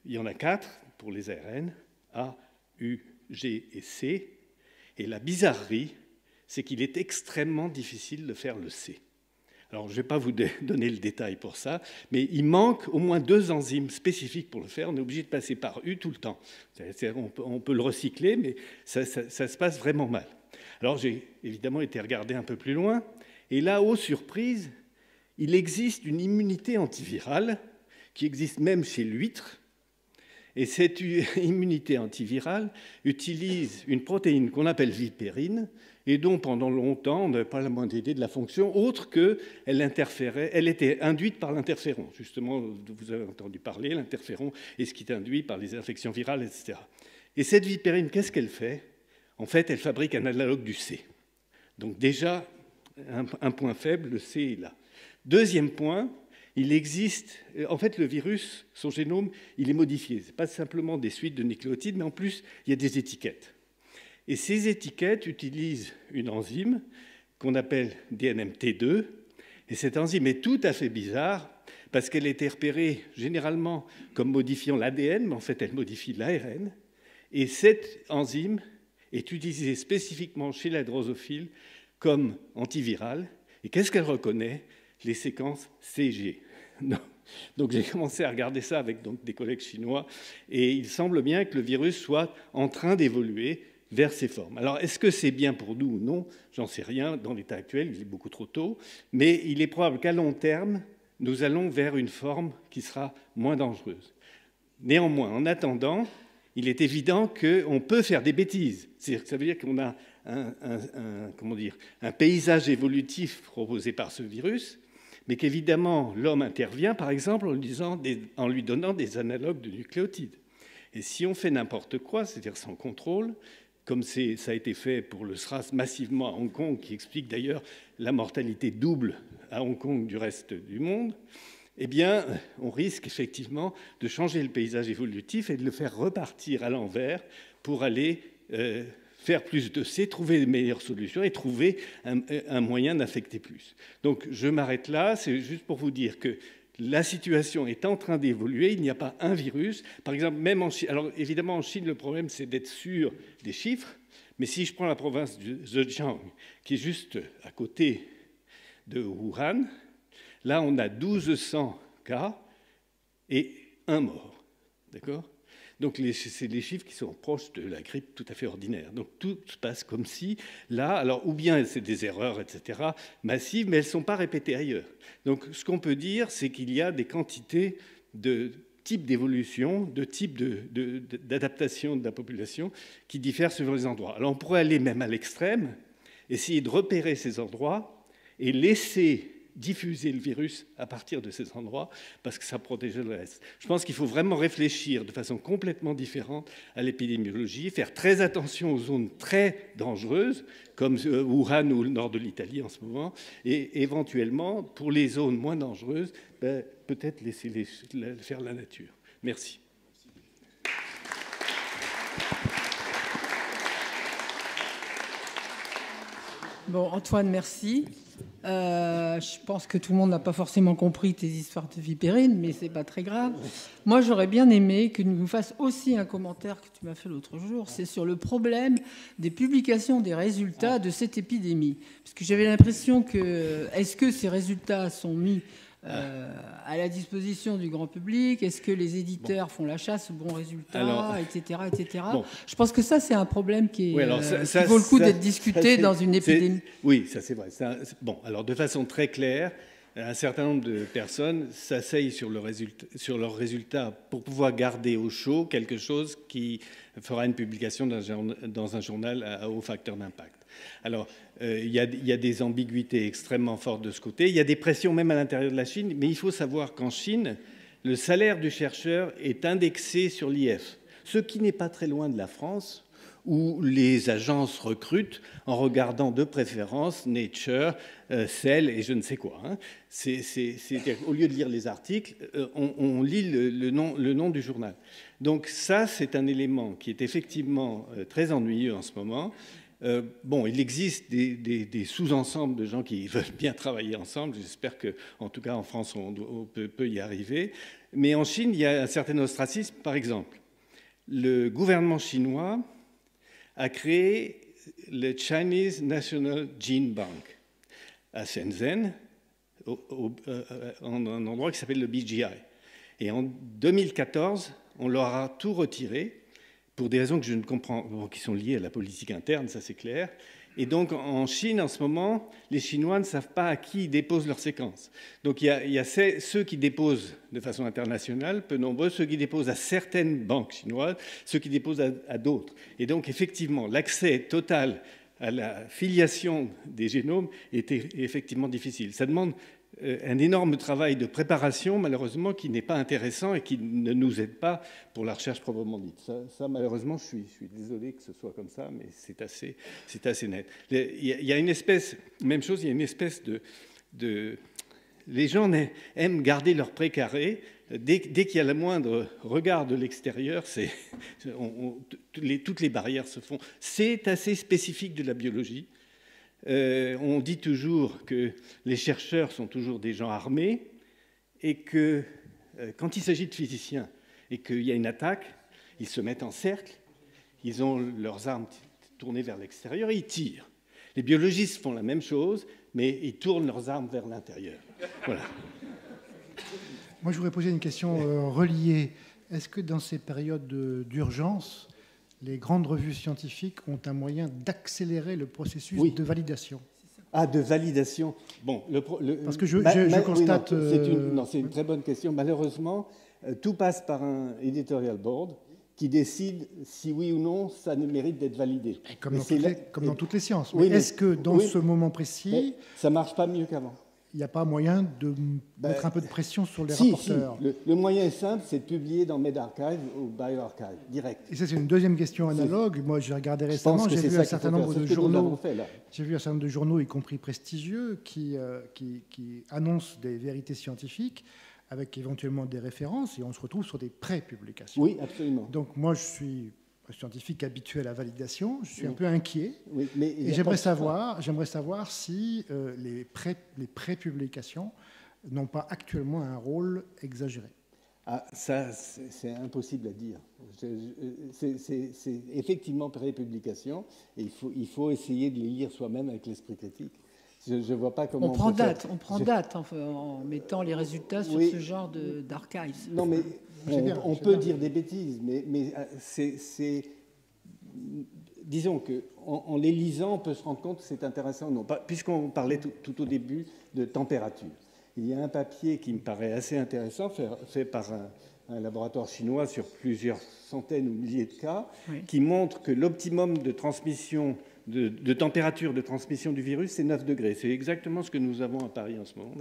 Il y en a 4 pour les ARN, A, U, G et C. Et la bizarrerie, c'est qu'il est extrêmement difficile de faire le C. Alors, je ne vais pas vous donner le détail pour ça, mais il manque au moins 2 enzymes spécifiques pour le faire. On est obligé de passer par U tout le temps. On peut le recycler, mais ça se passe vraiment mal. Alors, j'ai évidemment été regarder un peu plus loin, et là, aux surprises, il existe une immunité antivirale qui existe même chez l'huître. Et cette immunité antivirale utilise une protéine qu'on appelle vipérine et dont pendant longtemps on n'avait pas la moindre idée de la fonction, autre qu'elle interférait, elle était induite par l'interféron. Justement, vous avez entendu parler, l'interféron est ce qui est induit par les infections virales, etc. Et cette vipérine, qu'est-ce qu'elle fait? En fait, elle fabrique un analogue du C. Donc déjà, un point faible, le C est là. Deuxième point, il existe, en fait, le virus, son génome, il est modifié. Ce n'est pas simplement des suites de nucléotides, mais en plus, il y a des étiquettes. Et ces étiquettes utilisent une enzyme qu'on appelle DNMT2. Et cette enzyme est tout à fait bizarre parce qu'elle a été repérée généralement comme modifiant l'ADN, mais en fait, elle modifie l'ARN. Et cette enzyme est utilisée spécifiquement chez la drosophile comme antivirale. Et qu'est-ce qu'elle reconnaît? Les séquences CG. Donc j'ai commencé à regarder ça avec des collègues chinois et il semble bien que le virus soit en train d'évoluer vers ces formes. Alors est-ce que c'est bien pour nous ou non? J'en sais rien. Dans l'état actuel, il est beaucoup trop tôt. Mais il est probable qu'à long terme, nous allons vers une forme qui sera moins dangereuse. Néanmoins, en attendant, il est évident qu'on peut faire des bêtises. C'est-à-dire que ça veut dire qu'on a un paysage évolutif proposé par ce virus, mais qu'évidemment, l'homme intervient, par exemple, en lui donnant des analogues de nucléotides. Et si on fait n'importe quoi, c'est-à-dire sans contrôle, comme ça a été fait pour le SRAS massivement à Hong Kong, qui explique d'ailleurs la mortalité double à Hong Kong du reste du monde, eh bien, on risque effectivement de changer le paysage évolutif et de le faire repartir à l'envers pour aller faire plus de C, trouver de meilleures solutions et trouver un moyen d'affecter plus. Donc je m'arrête là, c'est juste pour vous dire que la situation est en train d'évoluer, il n'y a pas un virus. Par exemple, même en Chine, alors évidemment en Chine, le problème c'est d'être sûr des chiffres, mais si je prends la province du Zhejiang, qui est juste à côté de Wuhan, là on a 1200 cas et 1 mort. D'accord ? Donc, c'est des chiffres qui sont proches de la grippe tout à fait ordinaire. Donc, tout se passe comme si, là, alors, ou bien c'est des erreurs, etc., massives, mais elles ne sont pas répétées ailleurs. Donc, ce qu'on peut dire, c'est qu'il y a des quantités de types d'évolution, de types d'adaptation de la population qui diffèrent selon les endroits. Alors, on pourrait aller même à l'extrême, essayer de repérer ces endroits et laisser diffuser le virus à partir de ces endroits parce que ça protège le reste. Je pense qu'il faut vraiment réfléchir de façon complètement différente à l'épidémiologie, faire très attention aux zones très dangereuses comme Wuhan ou le nord de l'Italie en ce moment et éventuellement pour les zones moins dangereuses, peut-être laisser faire la nature. Merci. Bon, Antoine, merci. Je pense que tout le monde n'a pas forcément compris tes histoires de vipérine, mais c'est pas très grave. Moi, j'aurais bien aimé que tu nous fasses aussi un commentaire que tu m'as fait l'autre jour. C'est sur le problème des publications des résultats de cette épidémie. Parce que j'avais l'impression que... Est-ce que ces résultats sont mis à la disposition du grand public? Est-ce que les éditeurs font la chasse aux bons résultats, etc. etc. Bon. Je pense que ça, c'est un problème qui vaut le coup d'être discuté dans une épidémie. Oui, ça c'est vrai. Bon, alors de façon très claire, un certain nombre de personnes s'asseyent sur leurs résultats pour pouvoir garder au chaud quelque chose qui fera une publication dans un journal à haut facteur d'impact. Alors, il y a des ambiguïtés extrêmement fortes de ce côté. Il y a des pressions même à l'intérieur de la Chine, mais il faut savoir qu'en Chine, le salaire du chercheur est indexé sur l'IF, ce qui n'est pas très loin de la France, où les agences recrutent en regardant de préférence Nature, Cell et je ne sais quoi. Hein. Au lieu de lire les articles, on lit le nom du journal. Donc ça, c'est un élément qui est effectivement très ennuyeux en ce moment. Bon, il existe des sous-ensembles de gens qui veulent bien travailler ensemble. J'espère qu'en tout cas en France, on peut y arriver. Mais en Chine, il y a un certain ostracisme. Par exemple, le gouvernement chinois a créé le Chinese National Gene Bank à Shenzhen, en un endroit qui s'appelle le BGI. Et en 2014, on leur a tout retiré pour des raisons que je ne comprends pas, qui sont liées à la politique interne, ça c'est clair. Et donc en Chine, en ce moment, les Chinois ne savent pas à qui ils déposent leurs séquences. Donc il y a ceux qui déposent de façon internationale, peu nombreux, ceux qui déposent à certaines banques chinoises, ceux qui déposent à d'autres. Et donc effectivement, l'accès total à la filiation des génomes est effectivement difficile. Ça demande un énorme travail de préparation, malheureusement, qui n'est pas intéressant et qui ne nous aide pas pour la recherche proprement dite. Ça malheureusement, je suis désolé que ce soit comme ça, mais c'est assez net. Il y a une espèce, même chose, il y a une espèce de les gens aiment garder leur précaré. Dès qu'il y a le moindre regard de l'extérieur, toutes les barrières se font. C'est assez spécifique de la biologie. On dit toujours que les chercheurs sont toujours des gens armés et que quand il s'agit de physiciens et qu'il y a une attaque, ils se mettent en cercle, ils ont leurs armes tournées vers l'extérieur et ils tirent. Les biologistes font la même chose, mais ils tournent leurs armes vers l'intérieur. Voilà. Moi, je voudrais poser une question reliée. Est-ce que dans ces périodes d'urgence, les grandes revues scientifiques ont un moyen d'accélérer le processus de validation? Ah, de validation. Bon, parce que je constate... Oui, c'est une très bonne question. Malheureusement, tout passe par un editorial board qui décide si oui ou non ça ne mérite d'être validé. Comme dans toutes les sciences. Oui, mais est-ce que dans ce moment précis... Ça ne marche pas mieux qu'avant. Il n'y a pas moyen de mettre un peu de pression sur les rapporteurs? Si. Le moyen simple, c'est de publier dans medRxiv ou bioRxiv, direct. Et ça, c'est une deuxième question analogue. Moi, j'ai regardé récemment, j'ai vu un certain nombre de journaux. J'ai vu un certain nombre de journaux, y compris prestigieux, qui annoncent des vérités scientifiques avec éventuellement des références, et on se retrouve sur des pré-publications. Oui, absolument. Donc moi, je suis un scientifique habitué à la validation, je suis un peu inquiet, et j'aimerais savoir si les pré-publications n'ont pas actuellement un rôle exagéré. Ah, ça, c'est impossible à dire. C'est effectivement pré-publication, et il faut essayer de les lire soi-même avec l'esprit critique. Je ne vois pas comment on prend date en mettant les résultats sur ce genre d'archives. Non, mais on peut dire des bêtises, mais disons qu'en les lisant, on peut se rendre compte que c'est intéressant ou non. Puisqu'on parlait tout au début de température. Il y a un papier qui me paraît assez intéressant, fait par un laboratoire chinois sur plusieurs centaines ou milliers de cas, qui montre que l'optimum de transmission, de température de transmission du virus, c'est 9 degrés. C'est exactement ce que nous avons à Paris en ce moment.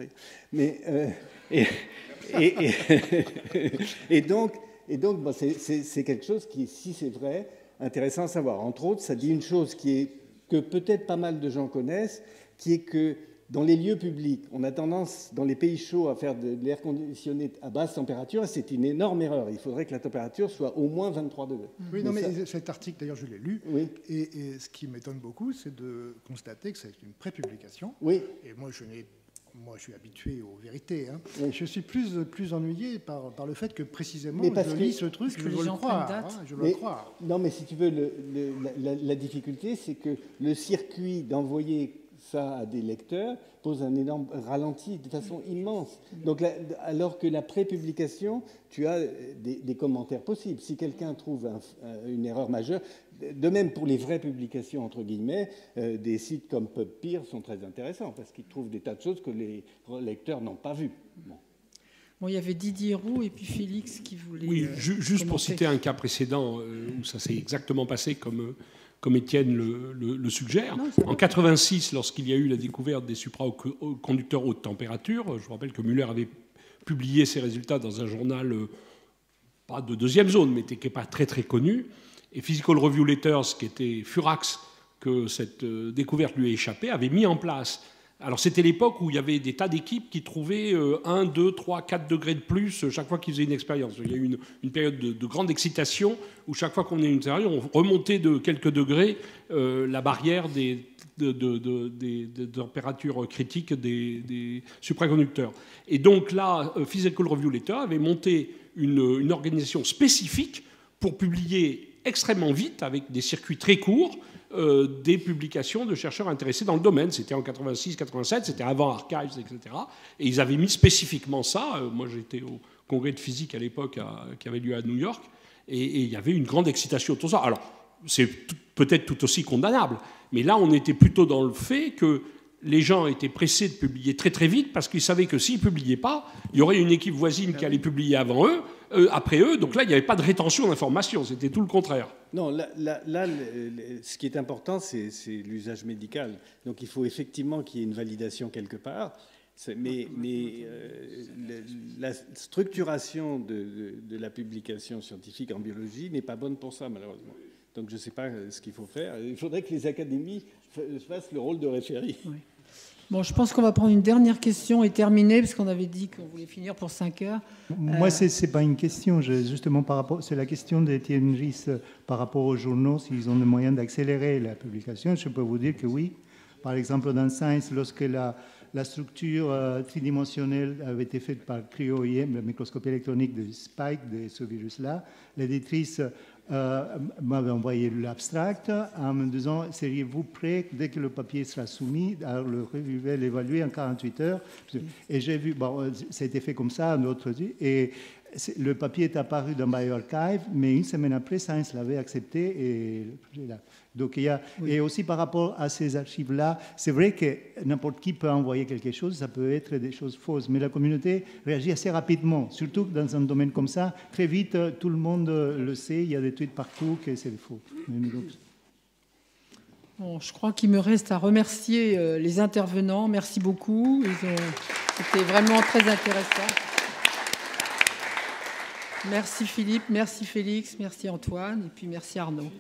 Et donc bon, c'est quelque chose qui, si c'est vrai, intéressant à savoir. Entre autres, ça dit une chose que peut-être pas mal de gens connaissent, qui est que dans les lieux publics, on a tendance, dans les pays chauds, à faire de l'air conditionné à basse température. C'est une énorme erreur. Il faudrait que la température soit au moins 23 degrés. Oui, non, mais cet article, d'ailleurs, je l'ai lu. Oui. Et ce qui m'étonne beaucoup, c'est de constater que c'est une prépublication. Oui. Et moi, je suis habitué aux vérités. Hein. Oui. Je suis plus ennuyé par le fait que, précisément, je lis ce truc, je veux le croire. Hein, je veux le croire. Non, mais si tu veux, la difficulté, c'est que le circuit d'envoyer ça à des lecteurs pose un énorme ralenti de façon immense. Donc, alors que la prépublication, tu as des commentaires possibles. Si quelqu'un trouve une erreur majeure, de même pour les vraies publications, entre guillemets, des sites comme PubPeer sont très intéressants parce qu'ils trouvent des tas de choses que les lecteurs n'ont pas vues. Bon, il y avait Didier Roux et puis Félix qui voulait... Oui, juste pour citer un cas précédent où ça s'est exactement passé comme Étienne le suggère. Non, en 86, lorsqu'il y a eu la découverte des supraconducteurs haute température, je vous rappelle que Müller avait publié ses résultats dans un journal, pas de deuxième zone, mais qui n'est pas très très connu. Et Physical Review Letters, qui était furax que cette découverte lui a échappé, avait mis en place. Alors c'était l'époque où il y avait des tas d'équipes qui trouvaient 1, 2, 3, 4 degrés de plus chaque fois qu'ils faisaient une expérience. Il y a eu une période de grande excitation où chaque fois qu'on faisait une expérience, on remontait de quelques degrés la barrière des températures critiques des supraconducteurs. Et donc là, Physical Review Letters avait monté une organisation spécifique pour publier extrêmement vite, avec des circuits très courts, des publications de chercheurs intéressés dans le domaine. C'était en 86, 87, c'était avant Archives, etc. Et ils avaient mis spécifiquement ça. Moi, j'étais au congrès de physique à l'époque qui avait lieu à New York, et il y avait une grande excitation autour de ça. Alors, c'est peut-être tout aussi condamnable, mais là, on était plutôt dans le fait que les gens étaient pressés de publier très très vite parce qu'ils savaient que s'ils ne publiaient pas, il y aurait une équipe voisine qui allait publier avant eux, après eux. Donc là, il n'y avait pas de rétention d'informations, c'était tout le contraire. Non, là ce qui est important, c'est l'usage médical. Donc il faut effectivement qu'il y ait une validation quelque part. Mais la structuration de la publication scientifique en biologie n'est pas bonne pour ça, malheureusement. Donc je ne sais pas ce qu'il faut faire. Il faudrait que les académies fassent le rôle de référé. Oui. Bon, je pense qu'on va prendre une dernière question et terminer, parce qu'on avait dit qu'on voulait finir pour 5 heures. Moi, ce n'est pas une question. Justement, c'est la question d'Étienne Ries par rapport aux journaux, s'ils ont le moyen d'accélérer la publication. Je peux vous dire que oui. Par exemple, dans Science, lorsque la structure tridimensionnelle avait été faite par cryo-EM, la microscopie électronique de Spike, de ce virus-là, l'éditrice m'avait envoyé l'abstract en me disant « Seriez-vous prêt, dès que le papier sera soumis, à le reviver, l'évaluer en 48 heures ?» Et j'ai vu, bon, ça a été fait comme ça, un autre dit, et le papier est apparu dans BioArchive, mais une semaine après, Science l'avait accepté. Et donc il y a, et aussi par rapport à ces archives-là, c'est vrai que n'importe qui peut envoyer quelque chose, ça peut être des choses fausses, mais la communauté réagit assez rapidement, surtout dans un domaine comme ça. Très vite, tout le monde le sait, il y a des tweets partout que c'est faux. Bon, je crois qu'il me reste à remercier les intervenants. Merci beaucoup. C'était vraiment très intéressant. Merci Philippe, merci Félix, merci Antoine, et puis merci Arnaud.